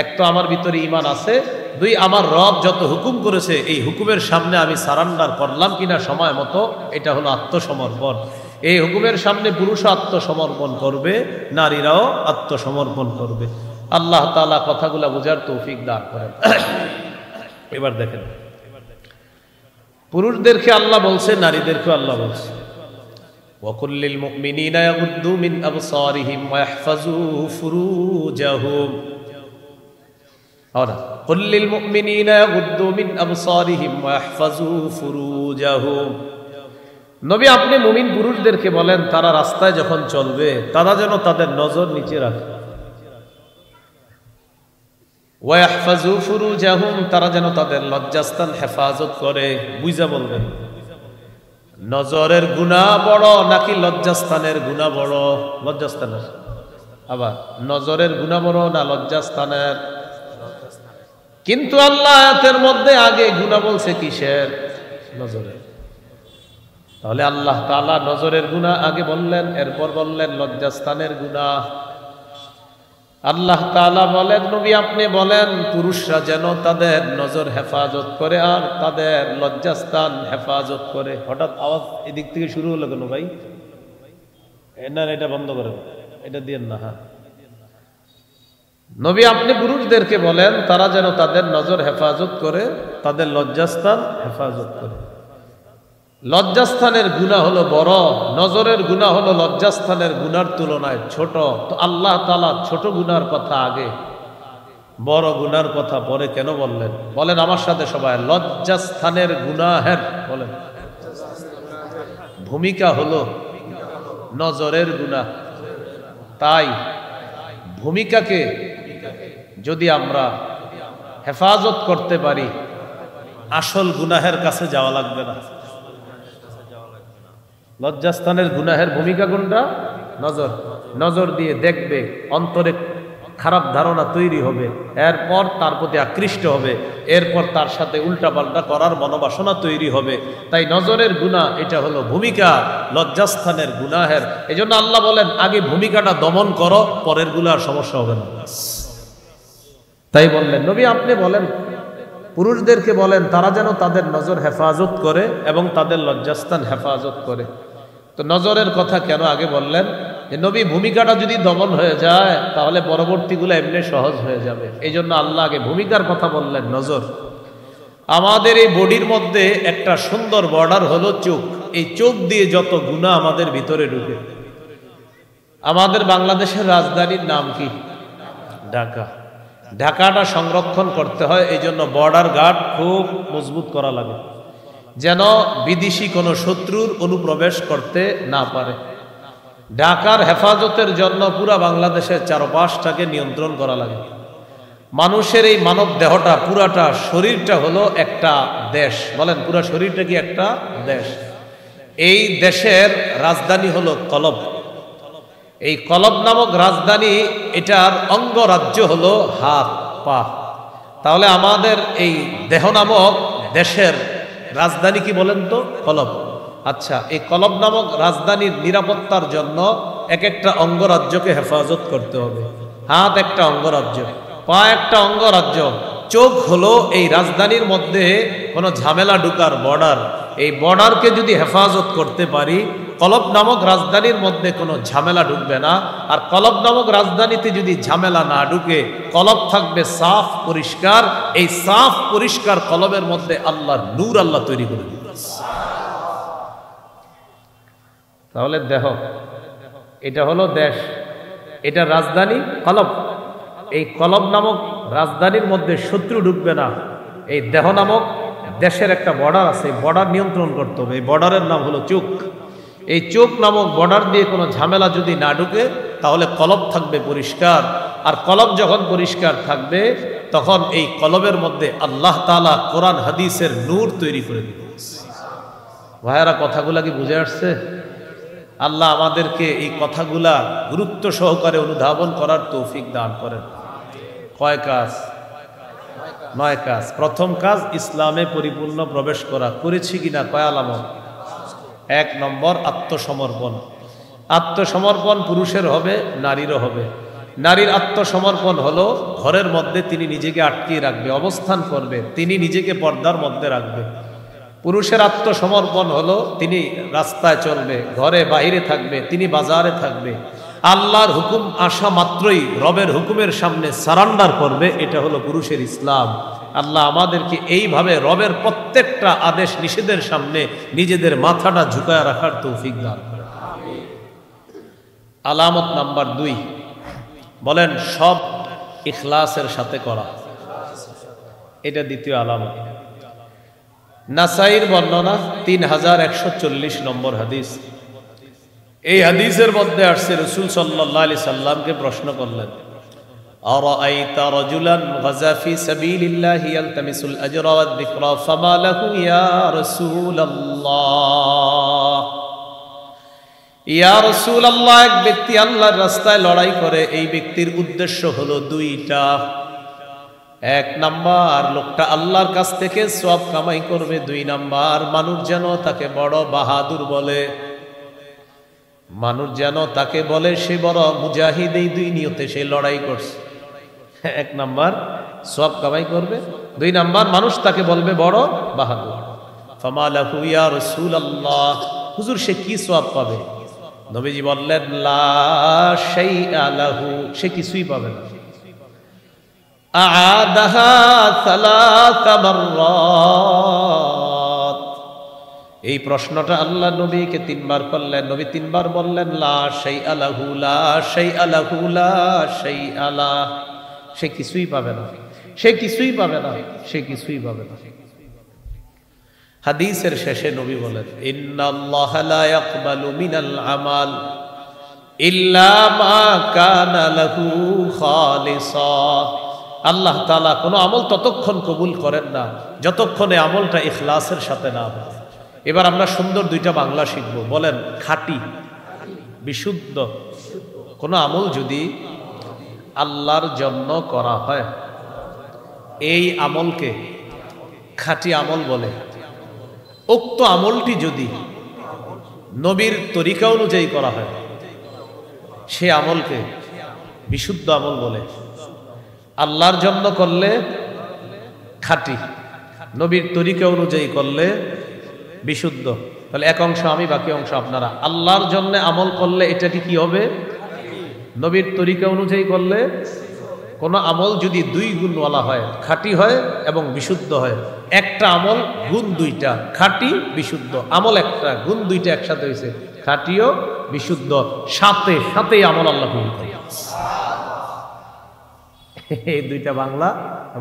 1 তো আমার ভিতরে ঈমান আছে, 2 আমার রব যত হুকুম করেছে এই হুকুমের সামনে আমি সারান্ডার করলাম কিনা সময় মতো, এটা হলো আত্মসমর্পণ। এই হুকুমের সামনে পুরুষও আত্মসমর্পণ করবে, নারীরাও আত্মসমর্পণ করবে। আল্লাহ তাআলা কথাগুলা বুঝার তৌফিক দান করেন। এবার দেখেন, পুরুষদেরকে আল্লাহ বলছে, নারীদেরকে আল্লাহ বলছে, ওয়াকুল্লিল মুমিনিনা ইয়াগুদ্দু মিন আবসারিহিম ওয়া ইয়াহফাজু ফুরুজাহুম। আওরা কুল্লিল মুমিনিনা ইয়াগুদ্দু মিন আবসারিহিম ওয়া ইয়াহফাজু ফুরুজাহুম। নবী আপনি মুমিন পুরুষদেরকে বলেন তারা রাস্তায় যখন চলবে তারা যেন তাদের নজর নিচে রাখে। ওয়াহফাজু ফুরুজাহুম, তারা যেন তাদের লজ্জাস্থান হেফাজত করে। বুঝা বলবেন, নজরের গুনাহ বড় নাকি লজ্জাস্থানের গুনাহ বড়? লজ্জাস্থানের। আবার নজরের গুনাহ বড় না লজ্জাস্থানের? কিন্তু আল্লাহ আয়াতের মধ্যে আগে গুনাহ বলছে কিসের? নজরের। তাহলে আল্লাহ তাআলা নজরের গুনাহ আগে বললেন, এরপর বললেন লজ্জাস্থানের গুনাহ। আল্লাহ তাআলা বলেন, নবী আপনি বলেন পুরুষরা যেন তাদের নজর হেফাজত করে আর তাদের লজ্জাস্থান হেফাজত করে। হঠাৎ আওয়াজ এদিক থেকে শুরু হলো কেন ভাই? না এটা বন্ধ করেন, এটা দিয়েন না। হ্যাঁ, নবী আপনি পুরুষদেরকে বলেন তারা যেন তাদের নজর হেফাজত করে, তাদের লজ্জাস্থান হেফাজত করে। লজ্জাস্থানের গুনাহ হলো বড়, নজরের গুনাহ হলো লজ্জাস্থানের গুনার তুলনায় ছোট। তো আল্লাহ তাআলা ছোট গুনার কথা আগে, বড় গুনার কথা পরে কেন বললেন? বলেন আমার সাথে সবাই, লজ্জাস্থানের গুনাহের বলেন ভূমিকা হলো নজরের গুনাহ। তাই ভূমিকাকে যদি আমরা হেফাজত করতে পারি, আসল গুনাহের কাছে যাওয়া লাগবে না। লজ্জাস্থানের গুনাহের ভূমিকা কোনটা? নজর। নজর দিয়ে দেখবে, অন্তরে খারাপ ধারণা তৈরি হবে, এরপর তার প্রতি আকৃষ্ট হবে, এরপর তার সাথে উল্টাপাল্টা করার মনোবাসনা তৈরি হবে। তাই নজরের গুনাহ এটা হলো ভূমিকা লজ্জাস্থানের গুনাহের। এই জন্য আল্লাহ বলেন আগে ভূমিকাটা দমন করো, পরের গুলার সমস্যা হবে না। তাই বললেন নবী আপনি বলেন পুরুষদেরকে বলেন তারা যেন তাদের নজর হেফাজত করে এবং তাদের লজ্জাস্থান হেফাজত করে। তো নজরের কথা কেন আগে বললেন? যে নবী ভূমিকাটা যদি দমন হয়ে যায় তাহলে পরবর্তীগুলো এমনি সহজ হয়ে যাবে। এই জন্য আল্লাহ আগে ভূমিকার কথা বললেন, নজর। আমাদের এই বডির মধ্যে একটা সুন্দর বর্ডার হলো চোখ। এই চোখ দিয়ে যত গুনাহ আমাদের ভিতরে ঢুকে। আমাদের বাংলাদেশের রাজধানীর নাম কি? ঢাকা। ঢাকাটা সংরক্ষণ করতে হয়, এই জন্য বর্ডার গার্ড খুব মজবুত করা লাগে, যেন বিদেশি কোনো শত্রুর অনুপ্রবেশ করতে না পারে। ঢাকার হেফাজতের জন্য পুরা বাংলাদেশের চারপাশটাকে নিয়ন্ত্রণ করা লাগে। মানুষের এই মানব দেহটা পুরাটা শরীরটা হলো একটা দেশ। বলেন পুরা শরীরটা কি একটা দেশ? এই দেশের রাজধানী হলো কলব। এই কলব নামক রাজধানী, এটার অঙ্গরাজ্য হলো হাত পা। তাহলে আমাদের এই দেহ নামক দেশের রাজধানী কি বলেন তো? কলব। আচ্ছা, এই কলব নামক রাজধানীর নিরাপত্তার জন্য এক একটা অঙ্গরাজ্যকে হেফাজত করতে হবে। হাত একটা অঙ্গরাজ্য, পা একটা অঙ্গরাজ্য, চোখ হলো এই রাজধানীর মধ্যে কোনো ঝামেলা ঢুকার বর্ডার। এই বর্ডারকে যদি হেফাজত করতে পারি, কলব নামক রাজধানীর মধ্যে কোনো ঝামেলা ঢুকবে না। আর কলব নামক রাজধানীতে যদি ঝামেলা না ঢুকে, কলব থাকবে সাফ পরিষ্কার। এই সাফ পরিষ্কার কলবের মধ্যে আল্লাহর নূর আল্লাহ তৈরি করে দিবে। তাহলে দেহ এটা হলো দেশ, এটা রাজধানী কলব। এই কলব নামক রাজধানীর মধ্যে শত্রু ঢুকবে না। এই দেহ নামক দেশের একটা বর্ডার আছে, বর্ডার নিয়ন্ত্রণ করতে হবে। এই বর্ডারের নাম হলো চোখ। এই চোখ নামক বর্ডার দিয়ে কোনো ঝামেলা যদি না ঢুকে, তাহলে কলব থাকবে পরিষ্কার। আর কলব যখন পরিষ্কার থাকবে, তখন এই কলবের মধ্যে আল্লাহ তাআলা কোরআন হাদিসের নূর তৈরি করে দিবে। ভাইয়ারা, কথাগুলা কি বুঝে আসছে? আল্লাহ আমাদেরকে এই কথাগুলা গুরুত্ব সহকারে অনুধাবন করার তৌফিক দান করেন। কয় কাজ? 9 কাজ। প্রথম কাজ ইসলামে পরিপূর্ণ প্রবেশ করা। করেছি কিনা? কয় আলামত? 1 নম্বর আত্মসমর্পণ। আত্মসমর্পণ পুরুষের হবে, নারীরও হবে। নারীর আত্মসমর্পণ হলো ঘরের মধ্যে তিনি নিজেকে আটকিয়ে রাখবে, অবস্থান করবে, তিনি নিজেকে পর্দার মধ্যে রাখবে। পুরুষের আত্মসমর্পণ হলো তিনি রাস্তায় চলবে, ঘরে বাইরে থাকবে, তিনি বাজারে থাকবে, আল্লাহর হুকুম আসা মাত্রই রবের হুকুমের সামনে সারান্ডার করবে। এটা হলো পুরুষের ইসলাম। আল্লাহ আমাদেরকে এইভাবে রবের প্রত্যেকটা আদেশ নিষেধের সামনে নিজেদের মাথাটা ঝুঁকায় রাখার তৌফিক দান করেন। আলামত নাম্বার 2, বলেন সব ইখলাসের সাথে করা। এটা দ্বিতীয় আলামত। নাসাইর বর্ণনা 3140 নম্বর হাদিস। এই হাদিসের মধ্যে আসছে রাসূল সাল্লাল্লাহু আলাইহি সাল্লামকে প্রশ্ন করলেন, أرأيت رجلا غزا في سبيل الله يلتمس الأجر والذكر فما له يا رسول الله ইয়া রাসূলুল্লাহ, এক ব্যক্তি আল্লাহর রাস্তায় লড়াই করে, এই ব্যক্তির উদ্দেশ্য হলো দুইটা। এক নাম্বার, লোকটা আল্লাহর কাছ থেকে সওয়াব কামাই করবে। দুই নাম্বার, মানুষ যেন তাকে বড় বাহাদুর বলে, মানুষ যেন তাকে বলে সে বড় মুজাহিদ। এই দুই নিয়তে সে লড়াই করছে। এক নাম্বার সওয়াব কামাই করবে, দুই নাম্বার মানুষ তাকে বলবে বড় বাহাদুর। ফামা লাহু ইয়া রাসূলুল্লাহ, হুজুর সে কি সওয়াব পাবে? নবীজি বললেন লা শাইআ লাহু, সে কিছুই পাবে না। আ'আদাহা সালাসা মাররাত, এই প্রশ্নটা আল্লাহ নবীকে তিনবার করলেন। নবী তিনবার বললেন লা শাইআ লাহু, লা শাইআ লাহু, লা শাইআ লাহু, সে কিছুই পাবে না, সে কিছুই পাবে না, সে কিছুই পাবে না। হাদিসের শেষে নবী বলেন ইন্নাল্লাহা লা ইয়াকবালু মিনাল আমাল ইল্লা মা কানা লাহু খালিসা, আল্লাহ তাআলা কোনো আমল ততক্ষণ কবুল করেন না যতক্ষণে আমলটা ইখলাসের সাথে না হয়। এবার আমরা সুন্দর দুইটা বাংলা শিখব। বলেন খাঁটি, বিশুদ্ধ। কোনো আমল যদি আল্লাহর জন্য করা হয়, এই আমলকে খাঁটি আমল বলে। উক্ত আমলটি যদি নবীর তরিকা অনুযায়ী করা হয়, সে আমলকে বিশুদ্ধ আমল বলে। আল্লাহর জন্য করলে খাঁটি, নবীর তরিকা অনুযায়ী করলে বিশুদ্ধ। তাহলে এক অংশ আমি, বাকি অংশ আপনারা। আল্লাহর জন্য আমল করলে এটাকে কি হবে? নবীর তরিকা অনুযায়ী করলে কোন আমল যদি দুই গুণওয়ালা হয়, খাঁটি হয় এবং বিশুদ্ধ হয়, একটা আমল গুণ দুইটা, খাঁটি বিশুদ্ধ। আমল একটা, গুণ দুইটা একসাথে হয়েছে, খাঁটিও বিশুদ্ধ, সাথে সাথেই আমল আল্লাহ কবুল করে। এই দুইটা বাংলা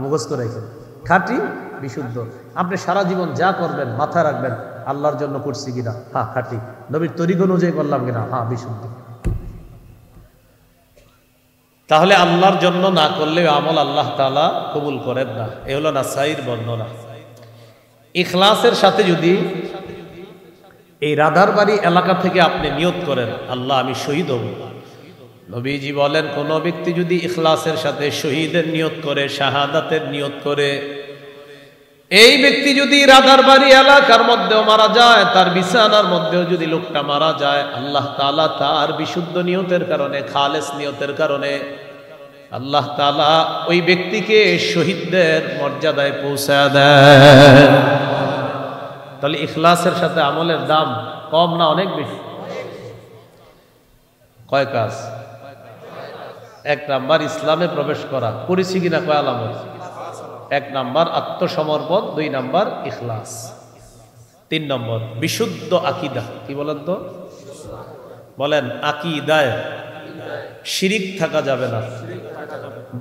মুখস্থ রেখেন, খাঁটি বিশুদ্ধ। আপনি সারা জীবন যা করবেন মাথায় রাখবেন আল্লাহর জন্য করছি কিনা, হ্যাঁ খাঁটি। নবীর তরিকা অনুযায়ী করলাম কিনা, হ্যাঁ বিশুদ্ধ। তাহলে আল্লাহর জন্য না করলে আমল আল্লাহ তাআলা কবুল করেন না। এ হলো নাসাইর বর্ণনা। ইখলাসের সাথে যদি এই রাধারবাড়ি এলাকা থেকে আপনি নিয়ত করেন আল্লাহ আমি শহীদ হব, নবীজি বলেন কোন ব্যক্তি যদি ইখলাসের সাথে শহীদের নিয়ত করে, শাহাদাতের নিয়ত করে, এই ব্যক্তি যদি রাধারবাড়ি এলাকার মধ্যেও মারা যায়, তার বিছানার মধ্যেও যদি লোকটা মারা যায়, আল্লাহ তাআলা তার বিশুদ্ধ নিয়তের কারণে, খালেস নিয়তের কারণে আল্লাহ তাআলা ওই ব্যক্তিকে শহীদদের মর্যাদায় পৌঁছায় দেন। তাহলে ইখলাসের সাথে আমলের দাম কম না অনেক বেশি? কয় কাজ? এক নাম্বার ইসলামে প্রবেশ করা, করেছি কিনা কয় আলামত? এক নাম্বার আত্মসমর্পণ, দুই নাম্বার ইখলাস, তিন নম্বর বিশুদ্ধ আকীদা। কি বলেন তো? বলেন আকীদায় শিরিক থাকা যাবে না,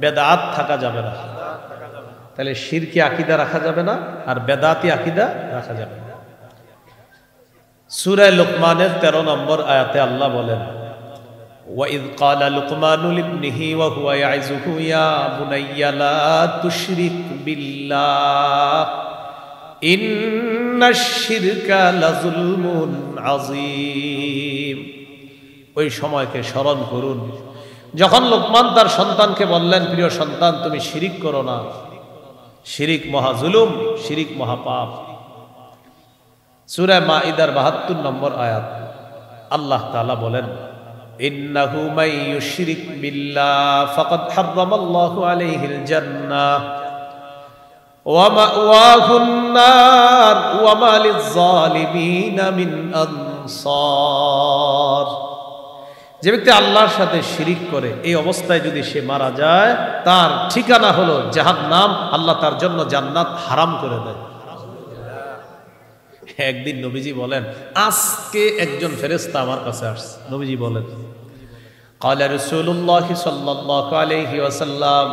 বেদাত থাকা যাবে না। তাহলে শিরকি আকীদা রাখা যাবে না, আর বেদাতি আকীদা রাখা যাবে না। সূরা লুকমানের 13 নম্বর আয়াতে আল্লাহ বলেন وَإِذْ قَالَ لُقْمَانُ لِابْنِهِ وَهُوَ يَعِظُهُ يَا بُنَيَّ لَا تُشْرِكْ بِاللَّهِ إِنَّ الشِّرْكَ لَظُلْمٌ عَظِيمٌ। ওই সময়কে স্মরণ করুন যখন লোকমান তার সন্তানকে বললেন, প্রিয় সন্তান তুমি শিরিক করো না, শিরিক মহা জুলুম, শিরিক মহা পাপ। সূরা মাঈদার ৭২ নম্বর আয়াত আল্লাহ তাআলা বলেন ইন্নাহু মান ইউশরিক বিল্লাহ ফাকাদ হারামাল্লাহু আলাইহিল জান্নাহ ওয়া মাওয়াহুন নার ওয়া মা লিয-যালিমিন মিন আনসার। যে ব্যক্তি আল্লাহর সাথে শিরিক করে এই অবস্থায় যদি সে মারা যায়, তার ঠিকানা হলো জাহান্নাম। আল্লাহ তার জন্য জান্নাত হারাম করে দেয়। একদিন নবীজি বলেন, আজকে একজন ফেরেশতা আমার কাছে আসছে। নবীজি বলেন ক্বালা রাসূলুল্লাহ সাল্লাল্লাহু আলাইহি ওয়াসাল্লাম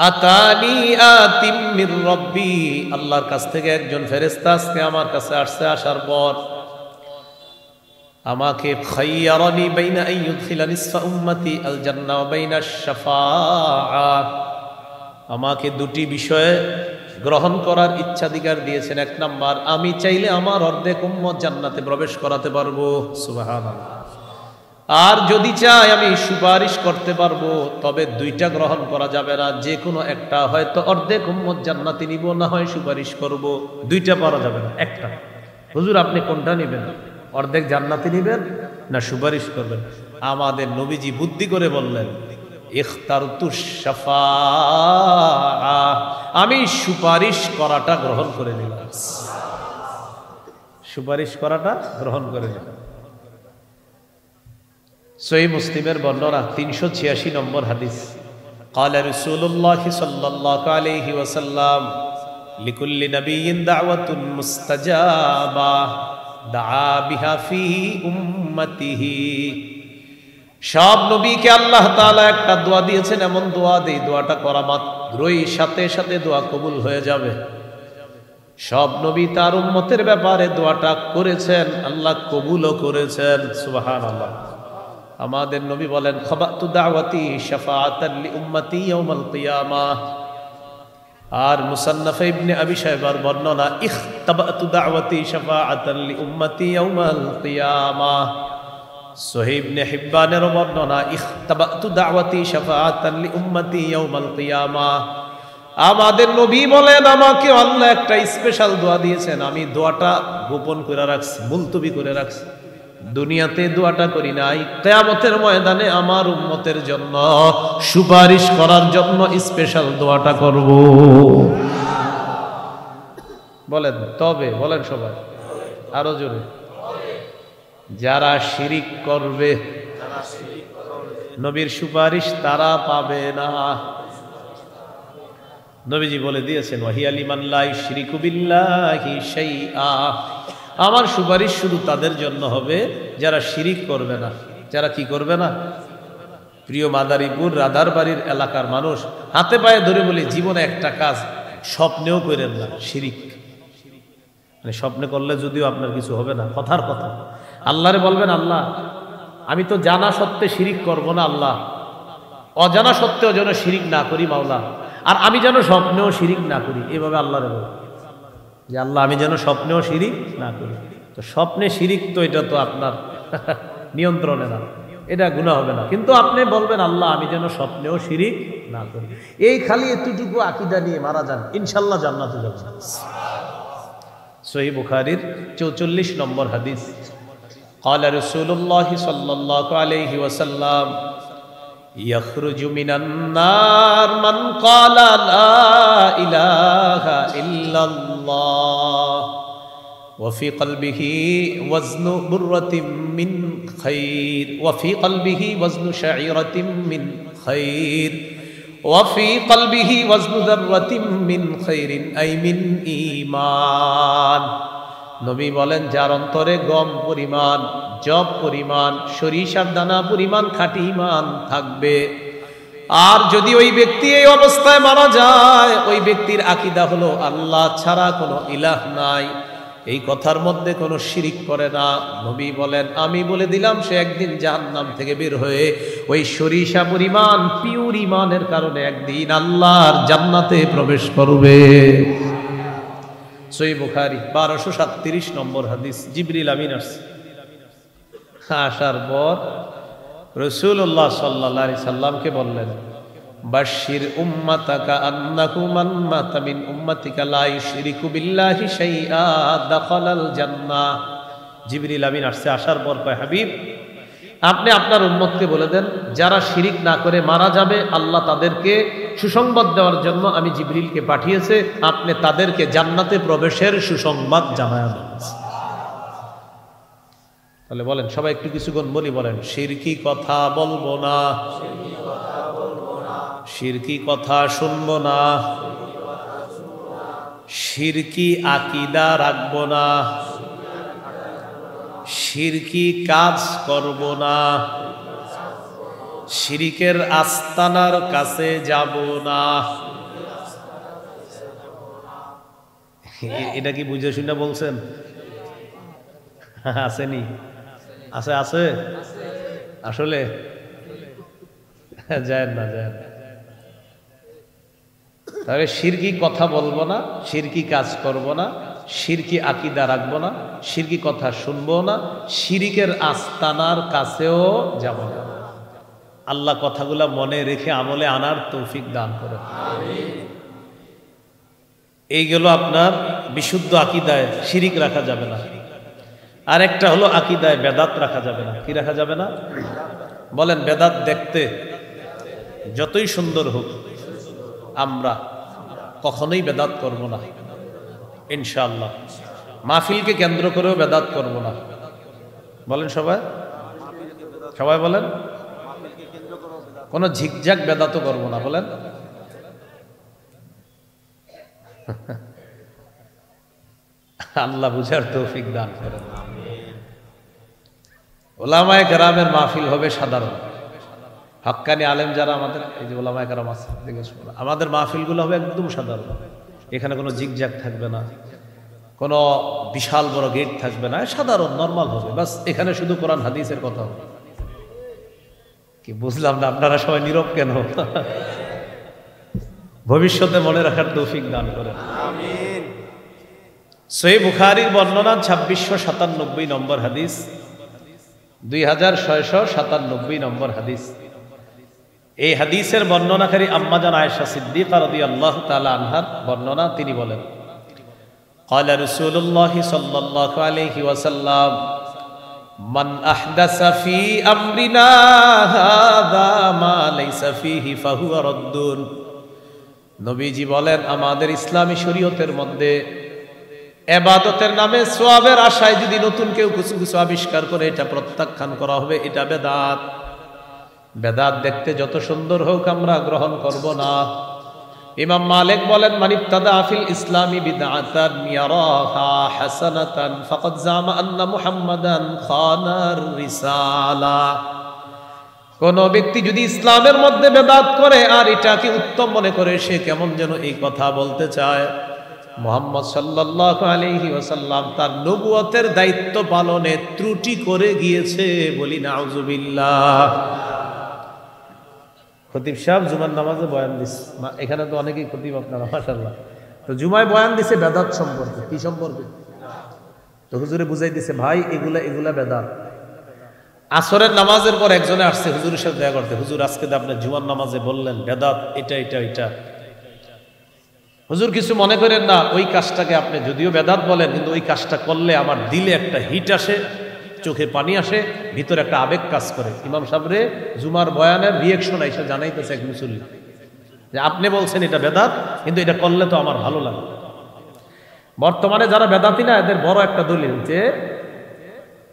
আতানি আতিম মির রাব্বি, আল্লাহর কাছ থেকে একজন ফেরেশতা আজকে আমার কাছে আসছে। আসার পর আমাকে খায়্যারানি বাইনা আন ইউদখিলা নিসফা উম্মতি আল জান্নাহ ওয়া বাইনা আশ-শাফাআহ, আমাকে দুটি বিষয়ে গ্রহণ করার ইচ্ছাধিকার দিয়েছেন। এক নাম্বার, আমি চাইলে আমার অর্ধেক উম্মত জান্নাতে প্রবেশ করাতে পারবো, সুবহানাল্লাহ। আর যদি চাই আমি সুপারিশ করতে পারবো, তবে দুইটা গ্রহণ করা যাবে না, যে কোনো একটা, হয়তো অর্ধেক উম্মত জান্নাতে নিব, না হয় সুপারিশ করব, দুইটা পারা যাবে না, একটা। হুজুর আপনি কোনটা নেবেন, অর্ধেক জান্নাতে নেবেন না সুপারিশ করবেন? আমাদের নবীজি বুদ্ধি করে বললেন, ইখতারতুশ শাফাআহ, আমি সুপারিশ করাটা গ্রহণ করে নিলাম, সুপারিশ করাটা গ্রহণ করে নিলাম। সহিহ মুসলিমের বর্ণনা 386 নম্বর হাদিস। قال رسول الله صلى الله عليه وسلم لكل نبي دعوة مستجابة دعا بها في أمته। সব নবীকে আল্লাহ তাআলা একটা দোয়া দিয়েছেন, এমন দোয়া দেই দোয়াটা করা মাত্রই সাথে সাথে দোয়া কবুল হয়ে যাবে। সব নবী তার উম্মতের ব্যাপারে দোয়াটা করেছেন, আল্লাহ কবুলও করেছেন, সুবহানাল্লাহ। আমাদের নবী বলেন, খাবাতু দাওয়াতি শাফাআতান লি উম্মতি ইয়াউমাল কিয়ামাহ। আর মুসান্নাফ ইবনে আবি শায়বার বর্ণনা, ইখতাবাতু দাওয়াতি শাফাআতান লি উম্মতি ইয়াউমাল কিয়ামাহ। সহিহ ইবনে হিব্বানের বর্ণনা, ইখতাবাতু দাওয়াতি শাফাআতান লি উম্মতি ইয়াউমাল কিয়ামাহ। আমাদের নবী বলেন, আমাকে আল্লাহ একটা স্পেশাল দোয়া দিয়েছেন, আমি দোয়াটা গোপন করে রাখছি, মুলতবি করে রাখছি, দুনিয়াতে দোয়াটা করি নাই, কিয়ামতের ময়দানে আমার উম্মতের জন্য সুপারিশ করার জন্য স্পেশাল দোয়াটা করব। বলেন তবে, বলেন সবাই আরো জোরে। যারা শিরিক করবে নবীর সুপারিশ তারা পাবে না। নবীজি বলে দিয়েছেন, ওয়াহিয়া লিমান লা ইউশরিকু বিল্লাহি শাইআ, আমার সুপারিশ শুধু তাদের জন্য হবে যারা শিরিক করবে না। যারা কি করবে না? প্রিয় মাদারীপুর রাধারবাড়ির এলাকার মানুষ, হাতে পায়ে ধরে বলি, জীবনে একটা কাজ স্বপ্নেও করেন না, শিরিক। মানে স্বপ্নে করলে যদিও আপনার কিছু হবে না, কথার কথা। আল্লাহরে বলবেন, আল্লাহ আমি তো জানা সত্ত্বে শিরিক করব না, আল্লাহ অজানা সত্ত্বেও যেন শিরিক না করি মাওলা, আর আমি যেন স্বপ্নেও শিরিক না করি। এভাবে আল্লাহরে বলবেন যে আল্লাহ আমি যেন স্বপ্নেও শিরিক না করি। তো স্বপ্নে শিরিক তো এটা তো আপনার নিয়ন্ত্রণে না, এটা গুনাহ হবে না, কিন্তু আপনি বলবেন আল্লাহ আমি যেন স্বপ্নেও শিরিক না করি। এই খালি এতটুকু আকীদা নিয়ে মারা যান, ইনশাআল্লাহ জান্নাতে যাবেন। সহিহ বুখারীর 44 নম্বর হাদিস। قال رسول الله صلى الله عليه وسلم يخرج من النار من قال لا إله إلا الله وفي قلبه وزن برة من خير وفي قلبه وزن شعيرة من خير وفي قلبه وزن ذرة من خير أي من إيمان। নবী বলেন, যার অন্তরে গম পরিমাণ, জব পরিমাণ, সরিষার দানা পরিমাণ খাঁটি ঈমান থাকবে, আর যদি ওই ব্যক্তি এই অবস্থায় মারা যায়, ওই ব্যক্তির আকীদা হলো আল্লাহ ছাড়া কোনো ইলাহ নাই, এই কথার মধ্যে কোনো শিরিক করে না, নবী বলেন আমি বলে দিলাম সে একদিন জাহান্নাম থেকে বের হয়ে ওই সরিষা পরিমাণ পিওর ঈমানের কারণে একদিন আল্লাহর জান্নাতে প্রবেশ করবে। সহিহ বুখারী 1237 নম্বর হাদিস। জিবরিল আমিন আসার পর রাসূলুল্লাহ সাল্লাল্লাহু আলাইহি সাল্লামকে বললেন, বাশশির উম্মাতাকা আন্নাহু মান মাতা মিন উম্মাতিকা লা ইউশরিকু বিল্লাহি শাইআ দাখালাল জান্নাহ। জিবরিল আমিন আসার পর কয়, হাবিব আপনি আপনার উম্মতকে বলে দেন, যারা শিরিক না করে মারা যাবে আল্লাহ তাদেরকে সুসংবাদ দেওয়ার জন্য আমি জিবরিলকে পাঠিয়েছে, আপনি তাদেরকে জান্নাতে প্রবেশের সুসংবাদ জানায় দেন। তাহলে বলেন সবাই একটু কিছুক্ষণ বলি, বলেন শিরকি কথা বলবো না, শিরকি কথা শুনবো না, শিরকি আকীদা রাখবো না, শিরকি কাজ করব না, শিরিকের আস্তানার কাছে যাব না। এটা কি বুঝে শুনে বলছেন? আসেনি? আছে আছে আসলে যায় না। তাহলে শিরকি কথা বলবো না, শিরকি কাজ করব না, শিরকি আকীদা রাখবো না, শিরকি কথা শুনবো না, শিরিকের আস্তানার কাছেও যাব না। আল্লাহ কথাগুলা মনে রেখে আমলে আনার তৌফিক দান করে। এই গেল আপনার বিশুদ্ধ আকীদায় শিরিক রাখা যাবে না। আর একটা হলো আকীদায় বেদাত রাখা যাবে না। কি রাখা যাবে না? বলেন। বেদাত দেখতে যতই সুন্দর হোক আমরা কখনোই বেদাত করব না ইনশাআল্লাহ। মাহফিলকে কেন্দ্র করেও বেদাত করব না। বলেন সবাই, সবাই বলেন। কোনো ঝিকঝাক বেদাতও করব না। বলেন। আল্লাহ বুঝার তৌফিক দান করেন। ওলামায়ে কেরামের মাহফিল হবে সাধারণ। হক্কানি আলেম যারা আমাদের, এই যে ওলামায়ে কেরাম আছে, আমাদের মাহফিলগুলো হবে একদম সাধারণ। এখানে কোনো জিগজ্যাগ থাকবে না, কোনো বিশাল বড় গেট থাকবে না, সাধারণ নরমাল হবে। বাস এখানে শুধু কোরআন হাদিসের কথা হবে। কি বুঝলাম না, আপনারা সবাই নীরব কেন? ভবিষ্যতে মনে রাখার তৌফিক দান করেন। আমিন। সহিহ বুখারীর বর্ণনা 2697 নম্বর হাদিস, 2697 নম্বর হাদিস। এই হাদিসের বর্ণনাকারী আম্মা জান আয়েশা সিদ্দিকা রাদিয়াল্লাহু তাআলা আনহার বর্ণনা। তিনি বলেন, ক্বালা রাসূলুল্লাহ সাল্লাল্লাহু আলাইহি ওয়াসাল্লাম, মান আহদাসা ফি আমরিনা হাযা মা লাইসা ফিহি ফাহুয়া রাদ্দুন। নবীজি বলেন, আমাদের ইসলামী শরীয়তের মধ্যে ইবাদতের নামে সওয়াবের আশায় যদি নতুন কেউ কিছু কিছু আবিষ্কার করে, এটা প্রত্যাখ্যান করা হবে, এটা বেদাত। বেদাত দেখতে যত সুন্দর হোক আমরা গ্রহণ করব না। ইমাম মালিক বলেন, মান ইবতাদা ফিল ইসলামি বিদআতান ইয়ারাহা হাসানাতান ফাকাদ জামা আন্না মুহাম্মাদান খানার রিসালা। কোন ব্যক্তি যদি ইসলামের মধ্যে বেদাত করে আর এটাকে উত্তম মনে করে, সে কেমন যেন এই কথা বলতে চায়, মুহাম্মদ সাল্লাল্লাহু আলাইহি ওয়াসাল্লাম তার নবুয়তের দায়িত্ব পালনে ত্রুটি করে গিয়েছে। বলি নাউজুবিল্লাহ। খতিব সাহেব জুমার নামাজে বয়ান দিচ্ছে, এখানে তো অনেকেই খতিব আপনারা মাশাআল্লাহ। তো জুমায় বয়ান দিছে বেদাত সম্পর্কে। কি সম্পর্কে? তো হুজুরে বুঝাই দিছে, ভাই এগুলা বেদাত। আসরের নামাজের পর একজনে আসছে হুজুরের সাথে দেখা করতে, হুজুর আজকে তো আপনি জুমার নামাজে বললেন বেদাত এটা। হুজুর কিছু মনে করেন না, ওই কাজটাকে আপনি যদিও বেদাত বলেন, কিন্তু ওই কাজটা করলে আমার দিলে একটা হিট আসে, চোখে পানি আসে, ভিতরে একটা আবেগ কাজ করে। ইমাম সাহেবরে জুমার বয়ানের রিয়েকশন আইসা জানাইতেছে এক মুসল্লি যে আপনি বলছেন এটা বেদাত, কিন্তু এটা করলে তো আমার ভালো লাগে। বর্তমানে যারা বেদাতি না, এদের বড় একটা দলিল যে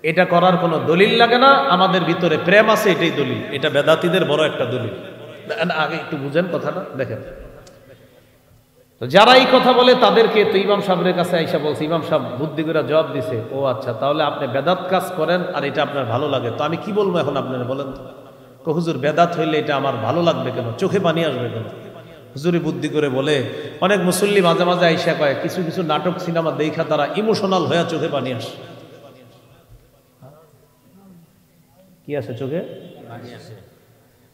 এটা করার কোনো দলিল লাগে না, আমাদের ভিতরে প্রেম আছে, এটাই দলিল। এটা বেদাতিদের বড় একটা দলিল। আগে একটু বুঝেন কথাটা, দেখেন। তো যারা এই কথা বলে তাদেরকে তো ইমাম সাহেবের কাছে আইসা বলছে, ইমাম সাহেব বুদ্ধি করে জবাব দিছে, ও আচ্ছা, তাহলে আপনি বেদাত কাজ করেন আর এটা আপনার ভালো লাগে, তো আমি কি বলবো এখন আপনারা বলেন তো? হুজুর বেদাত হইলে এটা আমার ভালো লাগবে কেন, চোখে পানি আসবে কেন? হুজুরি বুদ্ধি করে বলে, অনেক মুসল্লি মাঝে মাঝে আইসা কয়, কিছু কিছু নাটক সিনেমা দেখা তারা ইমোশনাল হয়ে চোখে পানি আসে। কি আসে? চোখে পানি আসে।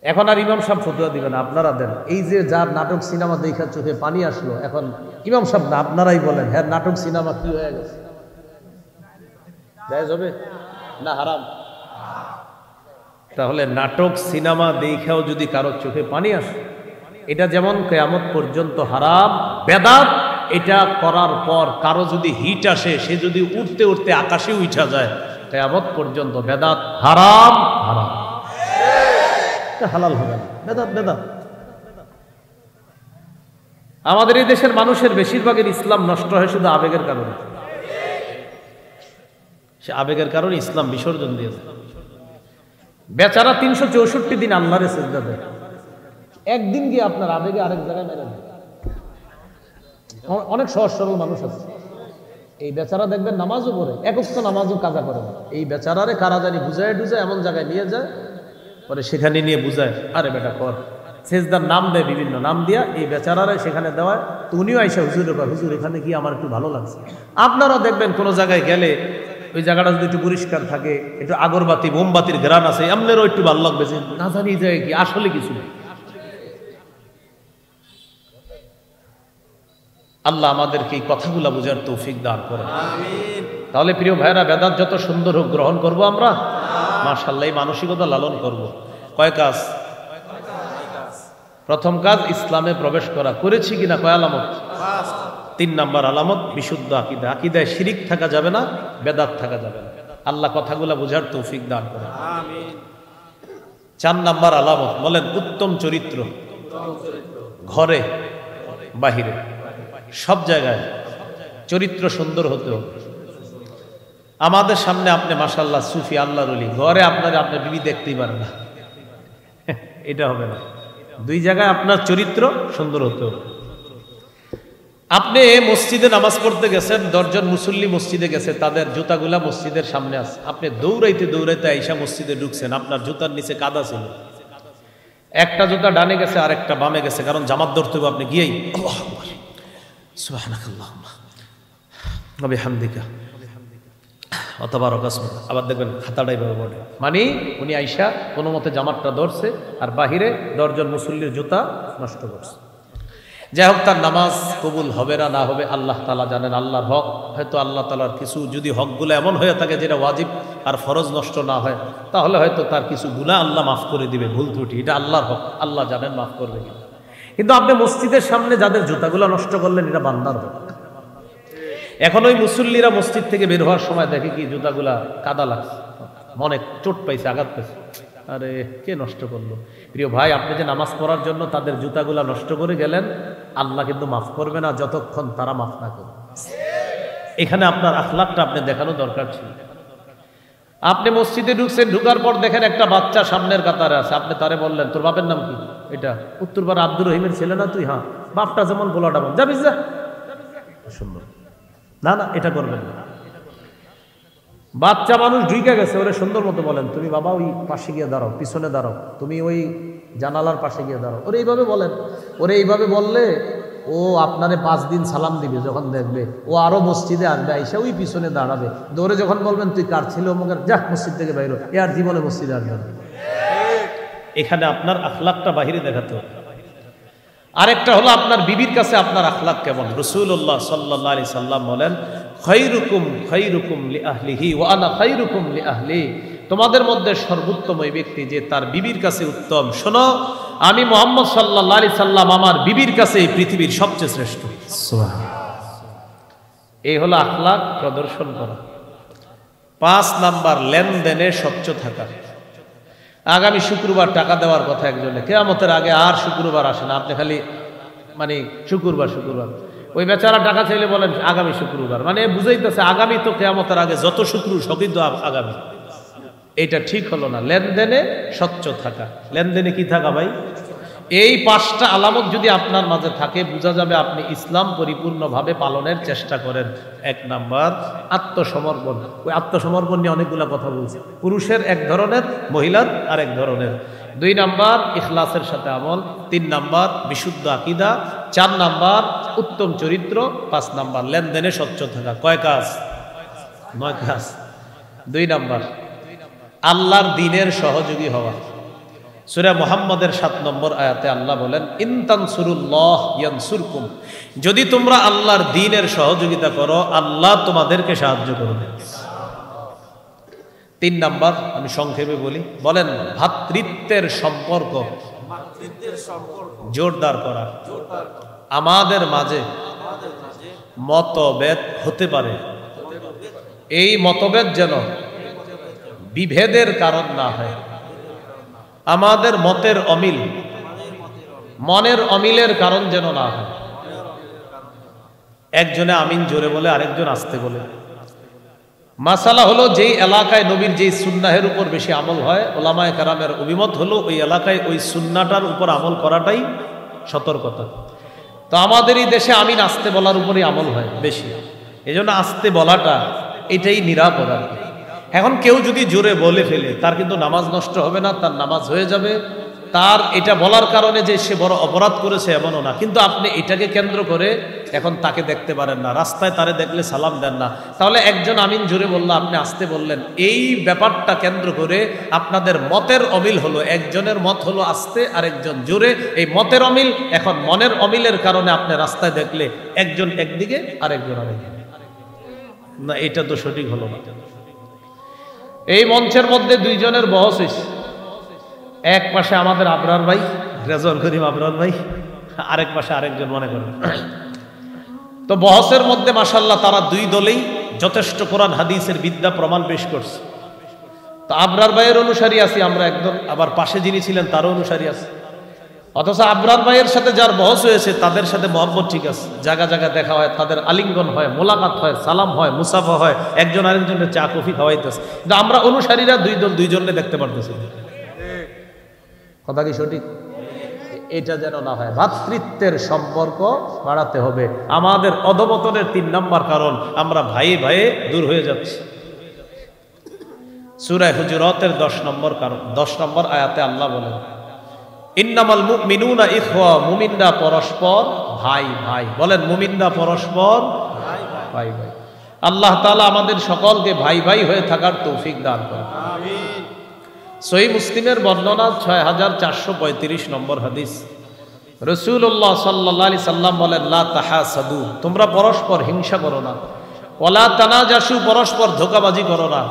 এখন আর ইমাম সাহেব ফতোয়া দিবেন, আপনারা দেন। এই যে যার নাটক সিনেমা দেখা চোখে পানি আসলো, এখন ইমাম সাহেব না, আপনারাই বলেন, হ্যাঁ নাটক সিনেমা কি হয়ে গেছে? জায়েজ হবে না হারাম? তাহলে নাটক সিনেমা দেখাও যদি কারো চোখে পানি আসে, এটা যেমন কিয়ামত পর্যন্ত হারাম। বেদাত এটা করার পর কারো যদি হিট আসে, সে যদি উঠতে উঠতে আকাশে উঠা যায়, কিয়ামত পর্যন্ত বেদাত হারাম। হালাল হবে না, বেদাত। আমাদের এই দেশের মানুষের বেশিরভাগের ইসলাম নষ্ট হয় শুধু আবেগের কারণে। সে আবেগের কারণে ইসলাম বিসর্জন দিয়েছে। বেচারা 364 দিন আল্লাহরে সিজদা দেয়, একদিন গিয়ে আপনার আবেগে আরেক জায়গায় মেরে দেয়। অনেক সহজ সরল মানুষ আছে, এই বেচারা দেখবেন নামাজও পড়ে, এক ওয়াক্ত নামাজও কাজা করে না। এই বেচারারে কারা জানি বুঝায় এমন জায়গায় নিয়ে যায়, পরে সেখানে নিয়ে বুঝায়, আরে বেটা কর। সেজদার নাম দেয়, বিভিন্ন নাম দিয়া এই বেচারারে সেখানে দেওয়ায়। তো উনিও আইসা হুজুরের কয়, হুজুর এখানে কি আমার একটু ভালো লাগছে। আপনারা দেখবেন কোনো জায়গায় গেলে ওই জায়গাটা যদি একটু পরিষ্কার থাকে, একটু আগরবাতি মোমবাতির ঘ্রাণ আছে, এমনেরও একটু ভালো লাগবে যে না জানি যায় কি আসলে কিছু নেই। আল্লাহ আমাদেরকে এই কথাগুলো বোঝার তৌফিক দান করেন। তাহলে প্রিয় ভাইরা, বেদাত যত সুন্দর হোক গ্রহণ করব আমরা, মাশাআল্লাহ এই মানসিকতা লালন করব। কয় কাজ? প্রথম কাজ ইসলামে প্রবেশ করা, করেছি কিনা কয় আলামত? 3 নাম্বার আলামত বিশুদ্ধ আকীদা, আকীদায় শিরিক থাকা যাবে না, বেদাত থাকা যাবে না। আল্লাহ কথাগুলো বোঝার তৌফিক দান করেন। আমিন। 4 নাম্বার আলামত বলেন উত্তম চরিত্র, ঘরে বাহিরে সব জায়গায় চরিত্র সুন্দর হতে হবে। আমাদের সামনে আপনি মাশাআল্লাহ সুফি আল্লাহর ওলি, ঘরে আপনার বিবি দেখতেই পারেন না, এটা হবে না। 2 জায়গায় আপনার চরিত্র সুন্দর হতে হবে। আপনি মসজিদে নামাজ পড়তে গেছেন, 10 জন মুসল্লি মসজিদে গেছে, তাদের জুতাগুলা মসজিদের সামনে আছে, আপনি দৌড়াইতে দৌড়াইতে আইসা মসজিদে ঢুকছেন, আপনার জুতার নিচে কাদা ছিল, একটা জুতা ডানে গেছে আর একটা বামে গেছে, কারণ জামাত ধরতে হবে, আপনি গিয়েই সুবহানাকাল্লাহুম্মা ওয়া বিহামদিকা ওয়া তাবারাকা ইসমুকা, আবার দেখবেন খাতাটাই ভাবে বলে, মানে উনি আইসা কোনো মতে জামাতটা ধরছে আর বাহিরে 10 জন মুসল্লির জুতা নষ্ট করছে। যাই হোক, তার নামাজ কবুল হবে না হবে আল্লাহ তাআলা জানেন, আল্লাহর হক। হয়তো আল্লাহ তাআলার কিছু যদি হকগুলো এমন হয়ে থাকে যেটা ওয়াজিব আর ফরজ নষ্ট না হয়, তাহলে হয়তো তার কিছু গুনাহ আল্লাহ মাফ করে দিবে, ভুল ত্রুটি, এটা আল্লাহর হক, আল্লাহ জানেন মাফ করবে। কিন্তু আপনি মসজিদের সামনে যাদের জুতাগুলো নষ্ট করলেন, এটা বান্দার হক। এখন ওই মুসল্লিরা মসজিদ থেকে বের হওয়ার সময় দেখে কি জুতাগুলা কাদা লাগছে, মনে চোট পাইছে, আঘাত পাইছে, আরে কে নষ্ট করলো? প্রিয় ভাই, আপনি যে নামাজ পড়ার জন্য তাদের জুতাগুলা নষ্ট করে গেলেন, আল্লাহ কিন্তু মাফ করবে না যতক্ষণ তারা মাফ না করবে। এখানে আপনার আখলাকটা আপনি দেখানো দরকার ছিল। আপনি মসজিদে ঢুকছেন, ঢুকার পর দেখেন একটা বাচ্চা সামনের কাতারে আছে, আপনি তারে বললেন তোর বাপের নাম কি? এটা উত্তরপাড়া আব্দুর রহিমের ছেলে না তুই? হ্যাঁ। বাপটা যেমন গোলাটা বল, যাবি যা। সুন্দর না, না এটা করবেন না। বাচ্চা মানুষ ঢুকে গেছে, ওরে সুন্দর মতো বলেন তুমি বাবা ওই পাশে গিয়ে দাঁড়াও, পিছনে দাঁড়াও, তুমি ওই জানালার পাশে গিয়ে দাঁড়াও, ওরে এইভাবে বলেন। ওরে এইভাবে বললে ও আপনারে 5 দিন সালাম দিবে, যখন দেখবে ও আরো মসজিদে আসবে, আইসা ওই পিছনে দাঁড়াবে। দৌড়ে যখন বলবেন তুই কার ছিল অমুকের, যা মসজিদ থেকে বাইরে, এ আর জীবনে মসজিদে আসবে না। এখানে আপনার আখলাকটা বাহিরে দেখাতে হবে। আরেকটা হলো আপনার বিবির কাছে আপনার আখলাক কেমন। রাসূলুল্লাহ সাল্লাল্লাহু আলাইহি সাল্লাম বলেন খায়রুকুম খায়রুকুম লিআহলিহি ওয়া আনা খায়রুকুম লিআহলি, তোমাদের মধ্যে সর্বোত্তম ওই ব্যক্তি যে তার বিবির কাছে উত্তম। শোনো, আমি মুহাম্মদ সাল্লাল্লাহু আলাইহি সাল্লাম আমার বিবির কাছে এই পৃথিবীর সবচেয়ে শ্রেষ্ঠ। এই হলো আখলাক প্রদর্শন করা। 5 নাম্বার লেনদেনে স্বচ্ছ থাকা। আগামী শুক্রবার টাকা দেওয়ার কথা একজনে, কিয়ামতের আগে আর শুক্রবার আসে না, আপনি খালি মানে শুক্রবার শুক্রবার। ওই বেচারা টাকা চাইলে বলেন আগামী শুক্রবার, মানে বুঝাইতেছে আগামী তো কিয়ামতের আগে যত শুক্র সবই তো আগামী। এটা ঠিক হলো না। লেনদেনে স্বচ্ছ থাকা। লেনদেনে কি থাকা ভাই? এই 5টা আলামত যদি আপনার মাঝে থাকে, বোঝা যাবে আপনি ইসলাম পরিপূর্ণভাবে পালনের চেষ্টা করেন। 1 নাম্বার আত্মসমর্পণ। ওই আত্মসমর্পণ নিয়ে অনেকগুলো কথা বলছে, পুরুষের এক ধরনের, মহিলার আরেক ধরনের। 2 নাম্বার ইখলাসের সাথে আমল। 3 নাম্বার বিশুদ্ধ আকীদা। 4 নাম্বার উত্তম চরিত্র। 5 নাম্বার লেনদেনে স্বচ্ছ থাকা। কয় কাজ? 9 কাজ। 2 নাম্বার আল্লাহর দ্বীনের সহযোগী হওয়া। সূরা মুহাম্মদের 7 নম্বর আয়াতে আল্লাহ বলেন ইন তানসুরুল্লাহ ইয়ানসুরকুম, যদি তোমরা আল্লাহর দ্বীনের সহযোগিতা করো আল্লাহ তোমাদেরকে সাহায্য করবে। 3 নাম্বার আমি সংক্ষেপে বলি, বলেন ভ্রাতৃত্বের সম্পর্ক জোরদার করা। আমাদের মাঝে মতভেদ হতে পারে, এই মতভেদ যেন বিভেদের কারণ না হয়। আমাদের মতের অমিল মনের অমিলের কারণ যেন না হয়। একজনে আমিন জোরে বলে, আরেকজন আস্তে বলে। মাসালা হলো যেই এলাকায় নবীর যেই সুন্নাহের উপর বেশি আমল হয়, ওলামায়ে কেরামের অভিমত হলো ওই এলাকায় ওই সুন্নাটার উপর আমল করাটাই সতর্কতা। তো আমাদের এই দেশে আমিন আস্তে বলার উপরই আমল হয় বেশি, এজন্য আস্তে বলাটা এটাই নিরাপদ আর কি। এখন কেউ যদি জোরে বলে ফেলে তার কিন্তু নামাজ নষ্ট হবে না, তার নামাজ হয়ে যাবে, তার এটা বলার কারণে যে সে বড় অপরাধ করেছে এমনও না, কিন্তু আপনি এটাকে কেন্দ্র করে এখন তাকে দেখতে পারেন না, রাস্তায় তারে দেখলে সালাম দেন না। তাহলে একজন আমিন জোরে বলল, আপনি আসতে বললেন, এই ব্যাপারটা কেন্দ্র করে আপনাদের মতের অমিল হলো, একজনের মত হলো আসতে আর একজন জোরে, এই মতের অমিল। এখন মনের অমিলের কারণে আপনি রাস্তায় দেখলে একজন একদিকে আর একজন আরেকদিকে, না এটা তো সঠিক হলো না। এই মঞ্চের মধ্যে দুইজনের বহস হয়েছে, এক পাশে আমাদের আবরার ভাই, রেজাউল করিম আবরার ভাই, আরেক পাশে আরেকজন মনে করেন। তো বহসের মধ্যে মাশাআল্লাহ তারা দুই দলেই যথেষ্ট কোরআন হাদিসের বিদ্যা প্রমাণ পেশ করছে। তো আবরার ভাইয়ের অনুসারী আছি আমরা একদম, আবার পাশে যিনি ছিলেন তারও অনুসারী আছে। অথচ আবরার ভাইয়ের সাথে যার বহস হয়েছে তাদের সাথে মহব্বত ঠিক আছে, জায়গা জায়গা দেখা হয়, তাদের আলিঙ্গন হয়, মোলাকাত হয়, সালাম হয়, মুসাফা হয়, একজন আরেকজনের চা কফি খাওয়াইতেছে। কিন্তু আমরা অনুসারীরা দুই দল দুইজনকে দেখতে পারতেছি। কথা কি সঠিক? এটা যেন না হয়, ভ্রাতৃত্বের সম্পর্ক বাড়াতে হবে। আমাদের অধপতনের 3 নম্বর কারণ, আমরা ভাইয়ে ভাইয়ে দূর হয়ে যাচ্ছি। সূরা হুজুরাতের 10 নম্বর কারণ, 10 নম্বর আয়াতে আল্লাহ বলেন, ইন্নামাল মুমিনুনা ইখওয়া, মুমিনরা পরস্পর ভাই ভাই। বলেন, মুমিনরা পরস্পর ভাই ভাই। আল্লাহ তাআলা আমাদের সকলকে ভাই ভাই হয়ে থাকার তৌফিক দান করেন, আমিন। সহিহ মুসলিমের বর্ণনা 6435 নম্বর হাদিস, রাসূলুল্লাহ সাল্লাল্লাহু আলাইহি সাল্লাম বলেন, লা তাহাসাদু, তোমরা পরস্পর হিংসা করো না। ওয়ালা তানাজাসু, পরস্পর ধোঁকাবাজি করো না।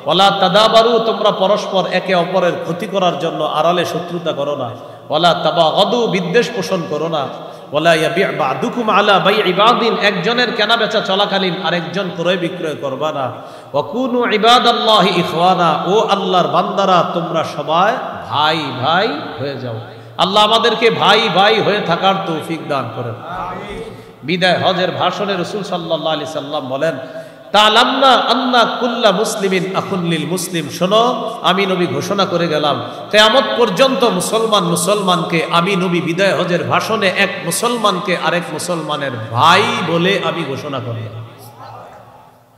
ওয়ালা তাদাবারু, তোমরা পরস্পর একে অপরের ক্ষতি করার জন্য আড়ালে শত্রুতা করো না। ওয়ালা তাবাগাদু, বিদ্বেষ পোষণ করো না। ওয়ালা ইয়াবি' বা'দুকুম আলা বাই'i বা'দিন, একজনের কেনা বেচা চলাকালীন আরেকজন ক্রয় বিক্রয় করবা না। ওয়া কুনু ইবাদাল্লাহি ইখওয়ানা, ও আল্লাহর বান্দারা তোমরা সবাই ভাই ভাই হয়ে যাও। আল্লাহ আমাদেরকে ভাই ভাই হয়ে থাকার তৌফিক দান করেন, আমিন। বিদায় হজের ভাষণে রাসূল সাল্লাল্লাহু আলাইহি সাল্লাম বলেন, তাআলামনা আন্না কুল্লা মুসলিমিন আখুন লিল মুসলিম, শোনো আমি নবী ঘোষণা করে গেলাম, কিয়ামত পর্যন্ত মুসলমান মুসলমানকে, আমি নবী বিদায় হজের ভাষণে এক মুসলমানকে আরেক মুসলমানের ভাই বলে আমি ঘোষণা করলাম।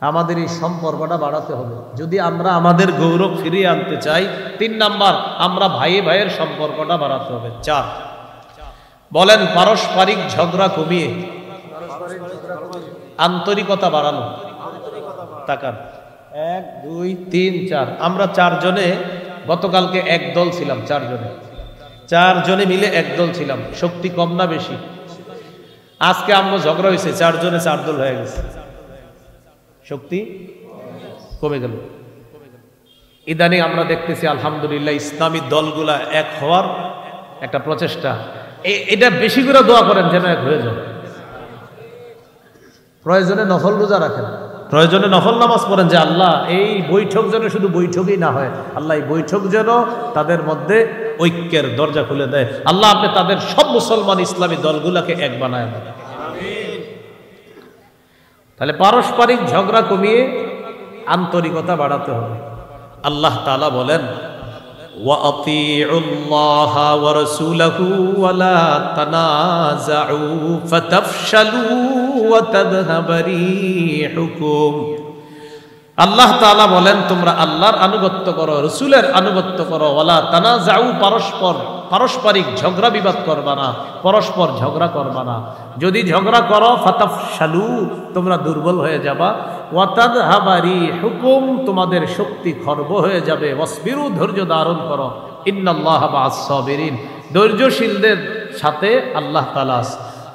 আমাদের এই সম্পর্কটা বাড়াতে হবে যদি আমরা আমাদের গৌরব ফিরিয়ে আনতে চাই। 3 নাম্বার, আমরা ভাইয়ে ভাইয়ের সম্পর্কটা বাড়াতে হবে। 4, বলেন পারস্পরিক ঝগড়া কমিয়ে আন্তরিকতা বাড়ানো। তাকান, 1 2 3 4, আমরা 4 জনে গতকালকে এক দল ছিলাম, 4 জনে মিলে এক দল ছিলাম। শক্তি কম না বেশি? আজকে আমরা ঝগড়া হয়েছে, 4 জনে 4 দল হয়ে গেছে, শক্তি কমে গেল। ইদানিং আমরা দেখতেছি আলহামদুলিল্লাহ ইসলামী দলগুলা এক হওয়ার একটা প্রচেষ্টা। এটা বেশি করে দোয়া করেন যেন এক হয়ে যায়। প্রয়োজনে নফল রোজা রাখেন, প্রয়োজনে নফল নামাজ পড়েন, যে আল্লাহ এই বৈঠক যেন শুধু বৈঠকই না হয়, আল্লাহ এই বৈঠক যেন তাদের মধ্যে ঐক্যের দরজা খুলে দেয়। আল্লাহ আপনি তাদের সব মুসলমান ইসলামী দলগুলাকে এক বানায় দেন, আমিন। তাহলে পারস্পরিক ঝগড়া কমিয়ে আন্তরিকতা বাড়াতে হবে। আল্লাহ তাআলা বলেন, ওয়া আতিউল্লাহা ওয়া রাসূলাহু ওয়া লা তানাযাউ ফাতাফশালু ওয়া তাযহাবা রিহুকুম। আল্লাহ তাআলা বলেন, তোমরা আল্লাহর আনুগত্য করো, রাসূলের আনুগত্য করো। ওয়ালা তানাযাউ, পারস্পরিক ঝগড়া বিবাদ করবা না, পরস্পর ঝগড়া করবা না। যদি ঝগড়া করো ফাতাফশালু, তোমরা দুর্বল হয়ে যাবা। ওয়া তাযহাবা রিহুকুম, তোমাদের শক্তি খর্ব হয়ে যাবে। ওয়াসবিরু, ধৈর্য ধারণ করো। ইন্নাল্লাহা মা'আস সাবিরিন, ধৈর্যশীলদের সাথে আল্লাহ তাআলা।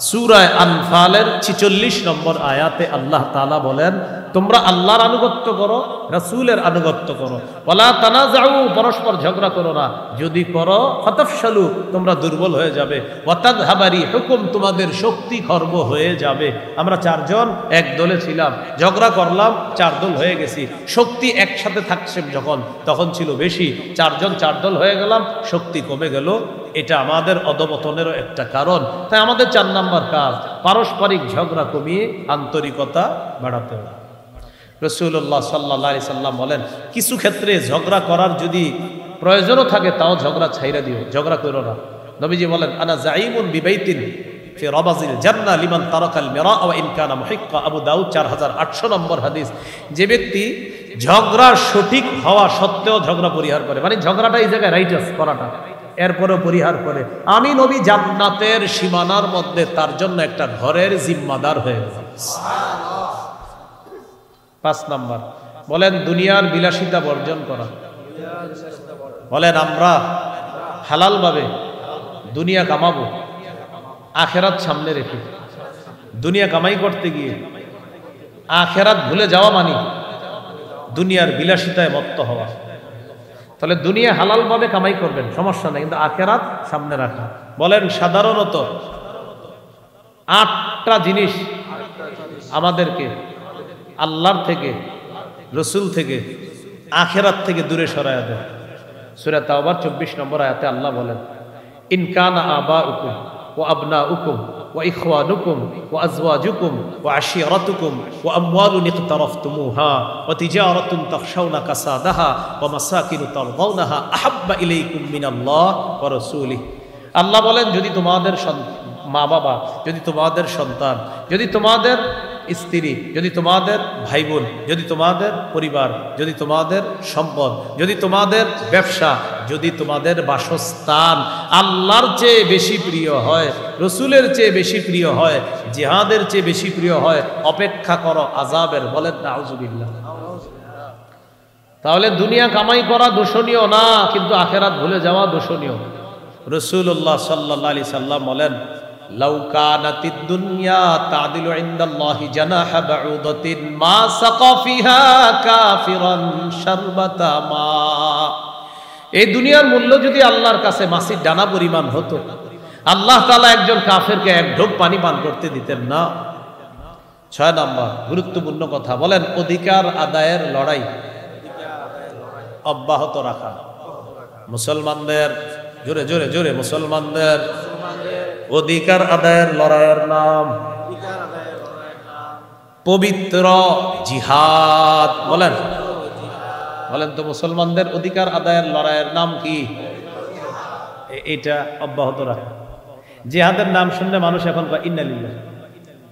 সূরা আনফালের 46 নম্বর আয়াতে আল্লাহ তাআলা বলেন, তোমরা আল্লাহর আনুগত্য করো, রাসূলের আনুগত্য করো। ওয়ালা তানাযাউ, পরস্পর ঝগড়া করো না। যদি করো ফাতাফশালু, তোমরা দুর্বল হয়ে যাবে। ওয়া তাযহাবা রিহুকুম, তোমাদের শক্তি খর্ব হয়ে যাবে। আমরা 4 জন এক দলে ছিলাম, ঝগড়া করলাম, 4 দল হয়ে গেছি। শক্তি একসাথে থাকছে যখন, তখন ছিল বেশি। 4 জন 4 দল হয়ে গেলাম, শক্তি কমে গেল। এটা আমাদের অধপতনেরও একটা কারণ। তাই আমাদের 4 নাম্বার কাজ, পারস্পরিক ঝগড়া কমিয়ে আন্তরিকতা বাড়াতে হবে। রাসূলুল্লাহ সাল্লাল্লাহু আলাইহি সাল্লাম বলেন, কিছু ক্ষেত্রে ঝগড়া করার যদি প্রয়োজনও থাকে তাও ঝগড়া ছাইরা দিও, ঝগড়া করো না। নবীজি বলেন, আনা জাইমুন বিবাইতিন ফি রাবাজিল জান্নাহ লিমান তারাকাল মিরা ওয়া ইন কানা মুহিক্কা। আবু দাউদ 4800 নম্বর হাদিস। যে ব্যক্তি ঝগড়া সঠিক হওয়া সত্ত্বেও ঝগড়া পরিহার করে, মানে ঝগড়াটা এই জায়গায় রাইট আছে করাটা, এরপরও পরিহার করে। আমি নবী জান্নাতের সীমানার মধ্যে তার জন্য একটা ঘরের জিম্মাদার হয়ে গেলাম। 5 নাম্বার, বলেন দুনিয়ার বিলাসিতা বর্জন করা। বলেন আমরা হালাল ভাবে দুনিয়া কামাবো, আখেরাত সামনে রেখে। দুনিয়া কামাই করতে গিয়ে আখেরাত ভুলে যাওয়া মানে দুনিয়ার বিলাসিতায় মত্ত হওয়া। তাহলে দুনিয়া হালাল ভাবে কামাই করবেন, সমস্যা নেই, কিন্তু আখেরাত সামনে রাখা। বলেন সাধারণত 8টা জিনিস আমাদেরকে আল্লাহর থেকে, রসুল থেকে, আখেরাত থেকে দূরে সরায়া দেয়। সূরা তাওবার 24 নম্বর আয়াতে আল্লাহ বলেন, ইন কানা আবাউকুম ওয়া আবনাউকুম ওয়া ইখওয়ানুকুম ওয়া আজওয়াজুকুম ওয়া আশিরাতুকুম ওয়া আমওয়ালুন ইকতারাফতুমুহা ওয়া তিজারাতুন তাখশাউনা কাসাদাহা ওয়া মাসাকিনু তারদাউনাহা আহাব্বা ইলাইকুম মিনাল্লাহ ওয়া রাসূলিহি। আল্লাহ বলেন, যদি তোমাদের মা বাবা, যদি তোমাদের সন্তান, যদি তোমাদের স্ত্রী, যদি তোমাদের ভাই বোন, যদি তোমাদের পরিবার, যদি তোমাদের সম্পদ, যদি তোমাদের ব্যবসা, যদি তোমাদের বাসস্থান আল্লাহর চেয়ে বেশি প্রিয় হয়, রসুলের চেয়ে বেশি প্রিয় হয়, জিহাদের চেয়ে বেশি প্রিয় হয়, অপেক্ষা করো আযাবের। বলেন নাউযুবিল্লাহ। তাহলে দুনিয়া কামাই করা দোষণীয় না, কিন্তু আখেরাত ভুলে যাওয়া দোষণীয়। রাসূলুল্লাহ সাল্লাল্লাহু আলাইহি সাল্লাম বলেন, লাউ কানাতিদ দুনিয়া তাদিলু ইনদাল্লাহি জানাহা বাউদাতিন মা সাকা ফিহা কাফিরান শারবাতা মা। এই দুনিয়ার মূল্য যদি আল্লাহর কাছে মাছির ডানা পরিমাণ হতো, আল্লাহ তাআলা একজন কাফেরকে এক ঢোক পানি পান করতে দিতেন না। 6 নাম্বার গুরুত্বপূর্ণ কথা, বলেন অধিকার আদায়ের লড়াই অব্যাহত রাখা। মুসলমানদের জোরে জোরে জোরে, মুসলমানদের অধিকার আদায়ের লড়াইয়ের নাম পবিত্র জিহাদ। বলেন বলেন তো, মুসলমানদের অধিকার আদায়ের লড়াইয়ের নাম কি? এটা অব্যাহত রাখা। জিহাদের নাম শুনলে মানুষ এখন কয় ইন্না লিল্লাহ।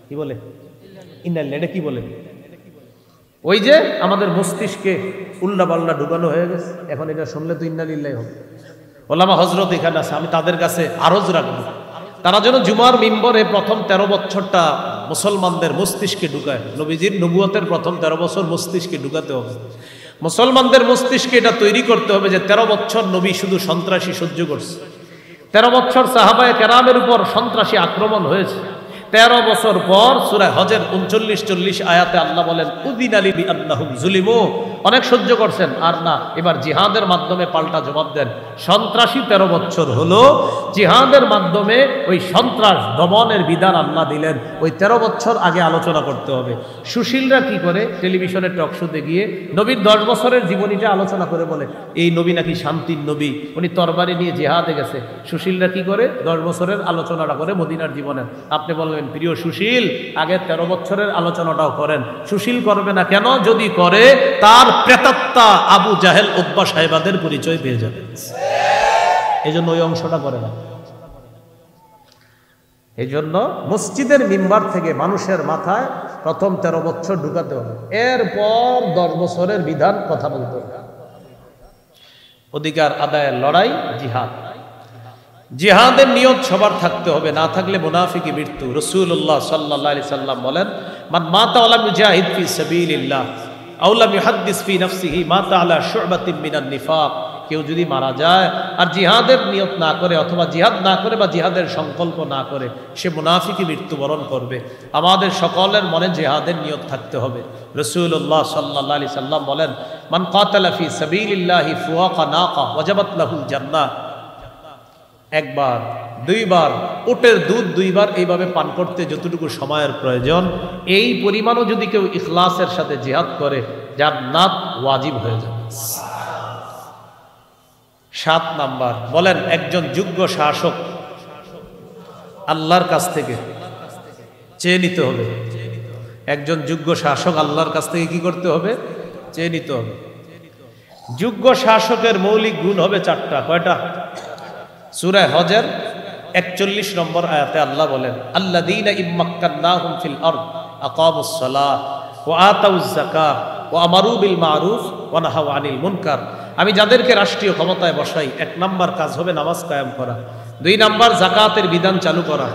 কি বলে? ইন্না লিল্লাহ। এটা কি বলে? ওই যে আমাদের মস্তিষ্কে উল্টা পাল্টা ঢুকানো হয়ে গেছে, এখন এটা শুনলে তো ইন্না লিল্লাহ হবে। ওলামা হযরত এখানে আছে, আমি তাদের কাছে আরজ রাখবো, তারা যেন জুমার মিম্বরে প্রথম 13 বছরটা মুসলমানদের মস্তিষ্কে ঢুকায়। নবীজির নবুয়তের প্রথম 13 বছর মস্তিষ্কে ঢুকাতে হবে। মুসলমানদের মস্তিষ্কে এটা তৈরি করতে হবে যে 13 বছর নবী শুধু সন্ত্রাসী সহ্য করছে, 13 বছর সাহাবায়ে কেরামের উপর সন্ত্রাসী আক্রমণ হয়েছে। 13 বছর পর সূরা হজের 39-40 আয়াতে আল্লাহ বলেন, উযিনা লি আন্নাহুম যুলিমু, অনেক সহ্য করছেন, আর না, এবার জিহাদের মাধ্যমে পাল্টা জবাব দেন। সন্ত্রাসী 13 বছর হলো, জিহাদের মাধ্যমে ওই সন্ত্রাস দমনের বিধান আল্লাহ দিলেন। ওই 13 বছর আগে আলোচনা করতে হবে। সুশীলরা কি করে টেলিভিশনের টক শোতে গিয়ে নবীর 10 বছরের জীবনীটা আলোচনা করে বলে এই নবী নাকি শান্তির নবী, উনি তরবারি নিয়ে জিহাদে গেছে। সুশীলরা কি করে? 10 বছরের আলোচনাটা করে মদিনার জীবনের। আপনি বলবেন, প্রিয় সুশীল, আগে 13 বছরের আলোচনাটাও করেন। সুশীল করবে না কেন? যদি করে তার প্রেতাত্মা আবু জাহেল উতবা সাহেবাদের পরিচয় পেয়ে যাবে। এই জন্য ওই অংশটা করে না। এই জন্য মসজিদের মিম্বার থেকে মানুষের মাথায় প্রথম 13 বছর ঢুকাতে হবে, এরপর 10 বছরের বিধান কথা বলতে হবে। অধিকার আদায়ের লড়াই জিহাদ। জিহাদের নিয়ত সবার থাকতে হবে, না থাকলে মুনাফিকি মৃত্যু। রাসূলুল্লাহ সাল্লাল্লাহু আলাইহি সাল্লাম বলেন, মান মাতা ওয়া লাম ইউজাহিদ ফি সাবিলিল্লাহ আও লাম ইউহাদ্দিস ফি নাফসিহি মাতা আলা শু'বাতিন মিনান নিফাক। কেউ যদি মারা যায় আর জিহাদের নিয়ত না করে, অথবা জিহাদ না করে বা জিহাদের সংকল্প না করে, সে মুনাফিকি মৃত্যুবরণ করবে। আমাদের সকলের মনে জিহাদের নিয়ত থাকতে হবে। রাসূলুল্লাহ সাল্লাল্লাহু আলাইহি সাল্লাম বলেন, মান কাতালা ফি সাবিলিল্লাহি ফুওয়াকা নাকা ওয়াজাবাত লাহুল জান্নাহ। একবার, দুইবার, উটের দুধ 2 বার এইভাবে পান করতে যতটুকু সময়ের প্রয়োজন, এই পরিমাণও যদি কেউ ইখলাসের সাথে জিহাদ করে, জান্নাত ওয়াজিব হয়ে যাবে। 7 নাম্বার, বলেন একজন যোগ্য শাসক আল্লাহর কাছ থেকে চেয়ে নিতে হবে। একজন যোগ্য শাসক আল্লাহর কাছ থেকে কি করতে হবে? চেয়ে নিতে হবে। যোগ্য শাসকের মৌলিক গুণ হবে 4টা। কয়টা? সূরা হজের 41 নম্বর আয়াতে আল্লাহ বলেন, আল্লাযীনা ইম্মাক্কান্নাহুম ফিল আরদ আকামুস সালাহ ওয়া আতাউজ যাকাহ ওয়া আমারু বিল মারুফ ওয়া নাহাউ আনিল মুনকার আমি যাদেরকে রাষ্ট্রীয় ক্ষমতায় বসাই, 1 নাম্বার কাজ হবে নামাজ কায়েম করা, 2 নাম্বার জাকাতের বিধান চালু করা,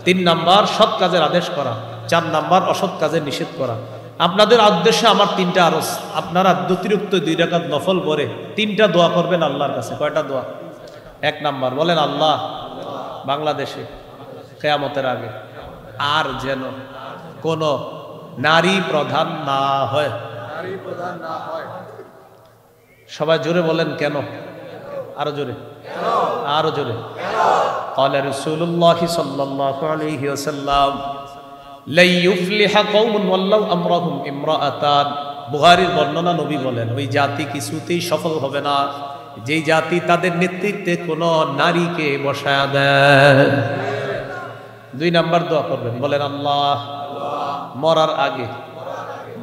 3 নাম্বার সৎ কাজের আদেশ করা, 4 নাম্বার অসৎ কাজের নিষেধ করা। আপনাদের উদ্দেশ্যে আমার 3টা আরজ, আপনারা অতিরিক্ত 2 রাকাত নফল পড়ে 3টা দোয়া করবেন আল্লাহর কাছে। কয়টা দোয়া? 1 নাম্বার বলেন, আল্লাহ বাংলাদেশে কিয়ামতের আগে আর যেন কোন নারী প্রধান না হয়। সবাই জোরে বলেন কেন? আরো জোরে, আরো জোরে। قال رسول الله صلى الله عليه وسلم لا يفلح قوم ولو امرهم امرأتان। বুখারীর বর্ণনা, নবী বলেন ওই জাতি কিছুতেই সফল হবে না যেই জাতি তাদের নেতৃত্বে কোন নারীকে বসায়া দেয়। 2 নাম্বার দোয়া করবেন, বলেন আল্লাহ মরার আগে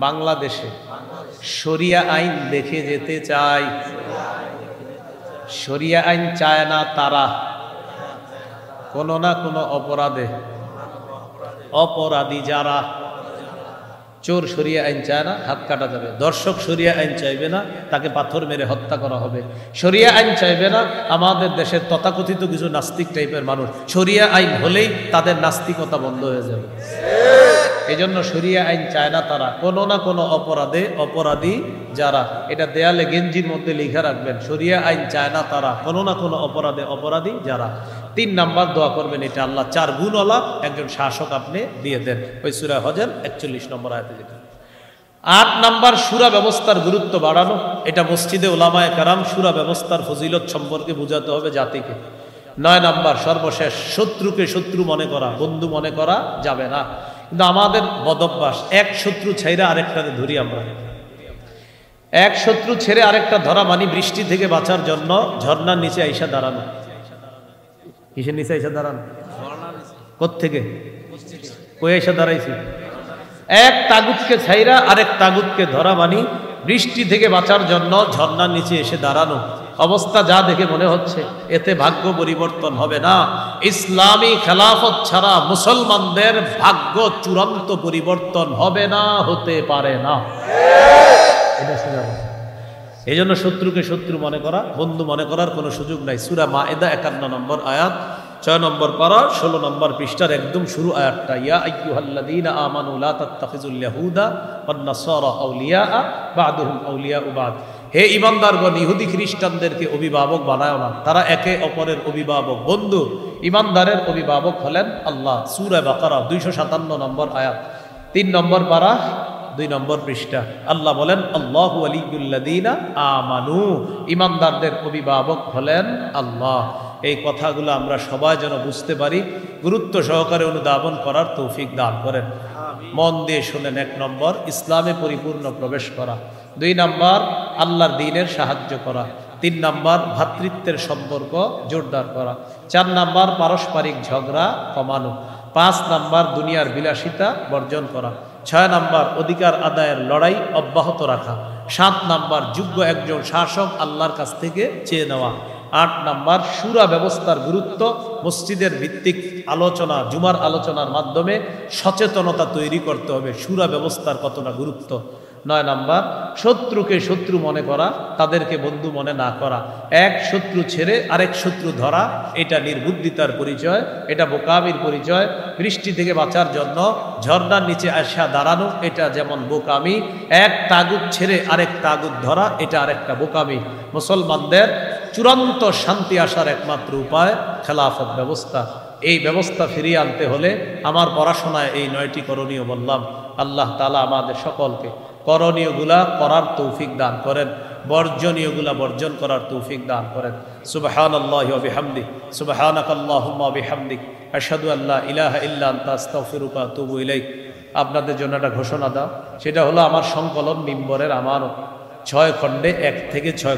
বাংলাদেশে শরিয়া আইন দেখে যেতে চাই। শরিয়া আইন চায় না তারা কোন না কোন অপরাধে, অপরাধী যারা, চোর শরিয়া আইন চায় না, হাত কাটা যাবে। দর্শক শরিয়া আইন চাইবে না, তাকে পাথর মেরে হত্যা করা হবে। শরিয়া আইন চাইবে না আমাদের দেশের তথাকথিত কিছু নাস্তিক টাইপের মানুষ, শরিয়া আইন হলেই তাদের নাস্তিকতা বন্ধ হয়ে যাবে। এই জন্য শরিয়া আইন চায় না তারা কোনো না কোনো অপরাধে অপরাধী যারা। এটা দেয়ালে গেঞ্জির মধ্যে লিখে রাখবেন, শরিয়া আইন চায় না তারা কোনো না কোনো অপরাধে অপরাধী যারা। 3 নাম্বার দোয়া করবেন, এটা আল্লাহ 4 গুণওয়ালা একজন শাসক আপনি দিয়ে দেন। ওই সূরা হজের 41 নম্বর আয়াতে যেটা। 8 নাম্বার সূরা ব্যবস্থার গুরুত্ব বাড়ানো। এটা মসজিদে উলামায়ে কেরাম সূরা ব্যবস্থার ফজিলত সম্পর্কে বোঝাতে হবে জাতিকে। 9 নাম্বার সর্বশেষ, শত্রুকে শত্রু মনে করা, বন্ধু মনে করা যাবে না। কিন্তু আমাদের বদভ্যাস, এক শত্রু ছেড়ে আরেকটাকে ধরি আমরা। এক শত্রু ছেড়ে আরেকটা ধরা মানে বৃষ্টি থেকে বাঁচার জন্য ঝর্ণার নিচে আইসা দাঁড়ানো। কিসের নিচে আইসা দাঁড়ানো? কোত্থেকে? কই আইসা দাঁড়াইছি? এক তাগুতকে ছাইরা আরেক তাগুতকে ধরা মানে বৃষ্টি থেকে বাঁচার জন্য ঝর্ণার নিচে এসে দাঁড়ানো। অবস্থা যা দেখে মনে হচ্ছে এতে ভাগ্য পরিবর্তন হবে না। ইসলামী খেলাফত ছাড়া মুসলমানদের ভাগ্য চূড়ান্ত পরিবর্তন হবে না, হতে পারে না। এই জন্য শত্রুকে শত্রু মনে করা, বন্ধু মনে করার কোনো সুযোগ নাই। সূরা মায়েদা 51 নম্বর আয়াত, 6 নম্বর পারা, 16 নম্বর পৃষ্ঠার একদম শুরু আয়াতটা, ইয়া আইয়ুহাল্লাযীনা আমানু লা তাত্তাখিযুল ইয়াহুদা ওয়ান নাসারা আউলিয়া বা'দুহুম আউলিয়াউ বা'দ। হে ঈমানদারগণ, ইহুদি খ্রিস্টানদেরকে অভিভাবক বানায় না, তারা একে অপরের অভিভাবক, বন্ধু। ঈমানদারের অভিভাবক হলেন আল্লাহ। সূরা বাকারা 257 নম্বর আয়াত, 3 নম্বর পারা, 2 নম্বর পৃষ্ঠা। আল্লাহ বলেন আল্লাহু ওয়ালিয়ুল্লাযীনা আমানু, ঈমানদারদের অভিভাবক হলেন আল্লাহ। এই কথাগুলো আমরা সবাই যেন বুঝতে পারি, গুরুত্ব সহকারে অনুধাবন করার তৌফিক দান করেন। মন দিয়ে শুনেন। 1 নম্বর ইসলামে পরিপূর্ণ প্রবেশ করা, 2 নম্বর আল্লাহর দ্বীনের সাহায্য করা, 3 নম্বর ভ্রাতৃত্বের সম্পর্ক জোরদার করা, 4 নম্বর পারস্পরিক ঝগড়া কমানো, 5 নম্বর দুনিয়ার বিলাসিতা বর্জন করা, 6 নম্বর অধিকার আদায়ের লড়াই অব্যাহত রাখা, 7 নম্বর যোগ্য একজন শাসক আল্লাহর কাছ থেকে চেয়ে নেওয়া, 8 নম্বর শুরা ব্যবস্থার গুরুত্ব, মসজিদের ভিত্তিক আলোচনা, জুমার আলোচনার মাধ্যমে সচেতনতা তৈরি করতে হবে শুরা ব্যবস্থার কতটা গুরুত্ব। 9 নম্বর শত্রুকে শত্রু মনে করা, তাদেরকে বন্ধু মনে না করা। এক শত্রু ছেড়ে আরেক শত্রু ধরা, এটা নির্বুদ্ধিতার পরিচয়, এটা বোকামির পরিচয়। বৃষ্টি থেকে বাঁচার জন্য ঝর্ণার নিচে আসা দাঁড়ানো, এটা যেমন বোকামি। এক তাগুত ছেড়ে আরেক তাগুত ধরা, এটা আরেকটা বোকামি। মুসলমানদের চূড়ান্ত শান্তি আসার একমাত্র উপায় খেলাফত ব্যবস্থা। এই ব্যবস্থা ফিরিয়ে আনতে হলে আমার পড়াশোনায় এই 9টি করণীয় বললাম। আল্লাহ তাআলা আমাদের সকলকে করণীয়গুলা করার তৌফিক দান করেন, বর্জনীয়গুলা বর্জন করার তৌফিক দান করেন। সুবহানাল্লাহি ওয়া বিহামদিহি, সুবহানাকাল্লাহুম্মা ওয়া বিহামদিক, আশহাদু আল্লা ইলাহা ইল্লা আনতা আস্তাগফিরুকা ওয়া আতুবু ইলাইক। আপনাদের জন্য একটা ঘোষণা দাও, সেটা হলো আমার সংকলন মিম্বরের আমানত 6 খণ্ডে 1 থেকে 6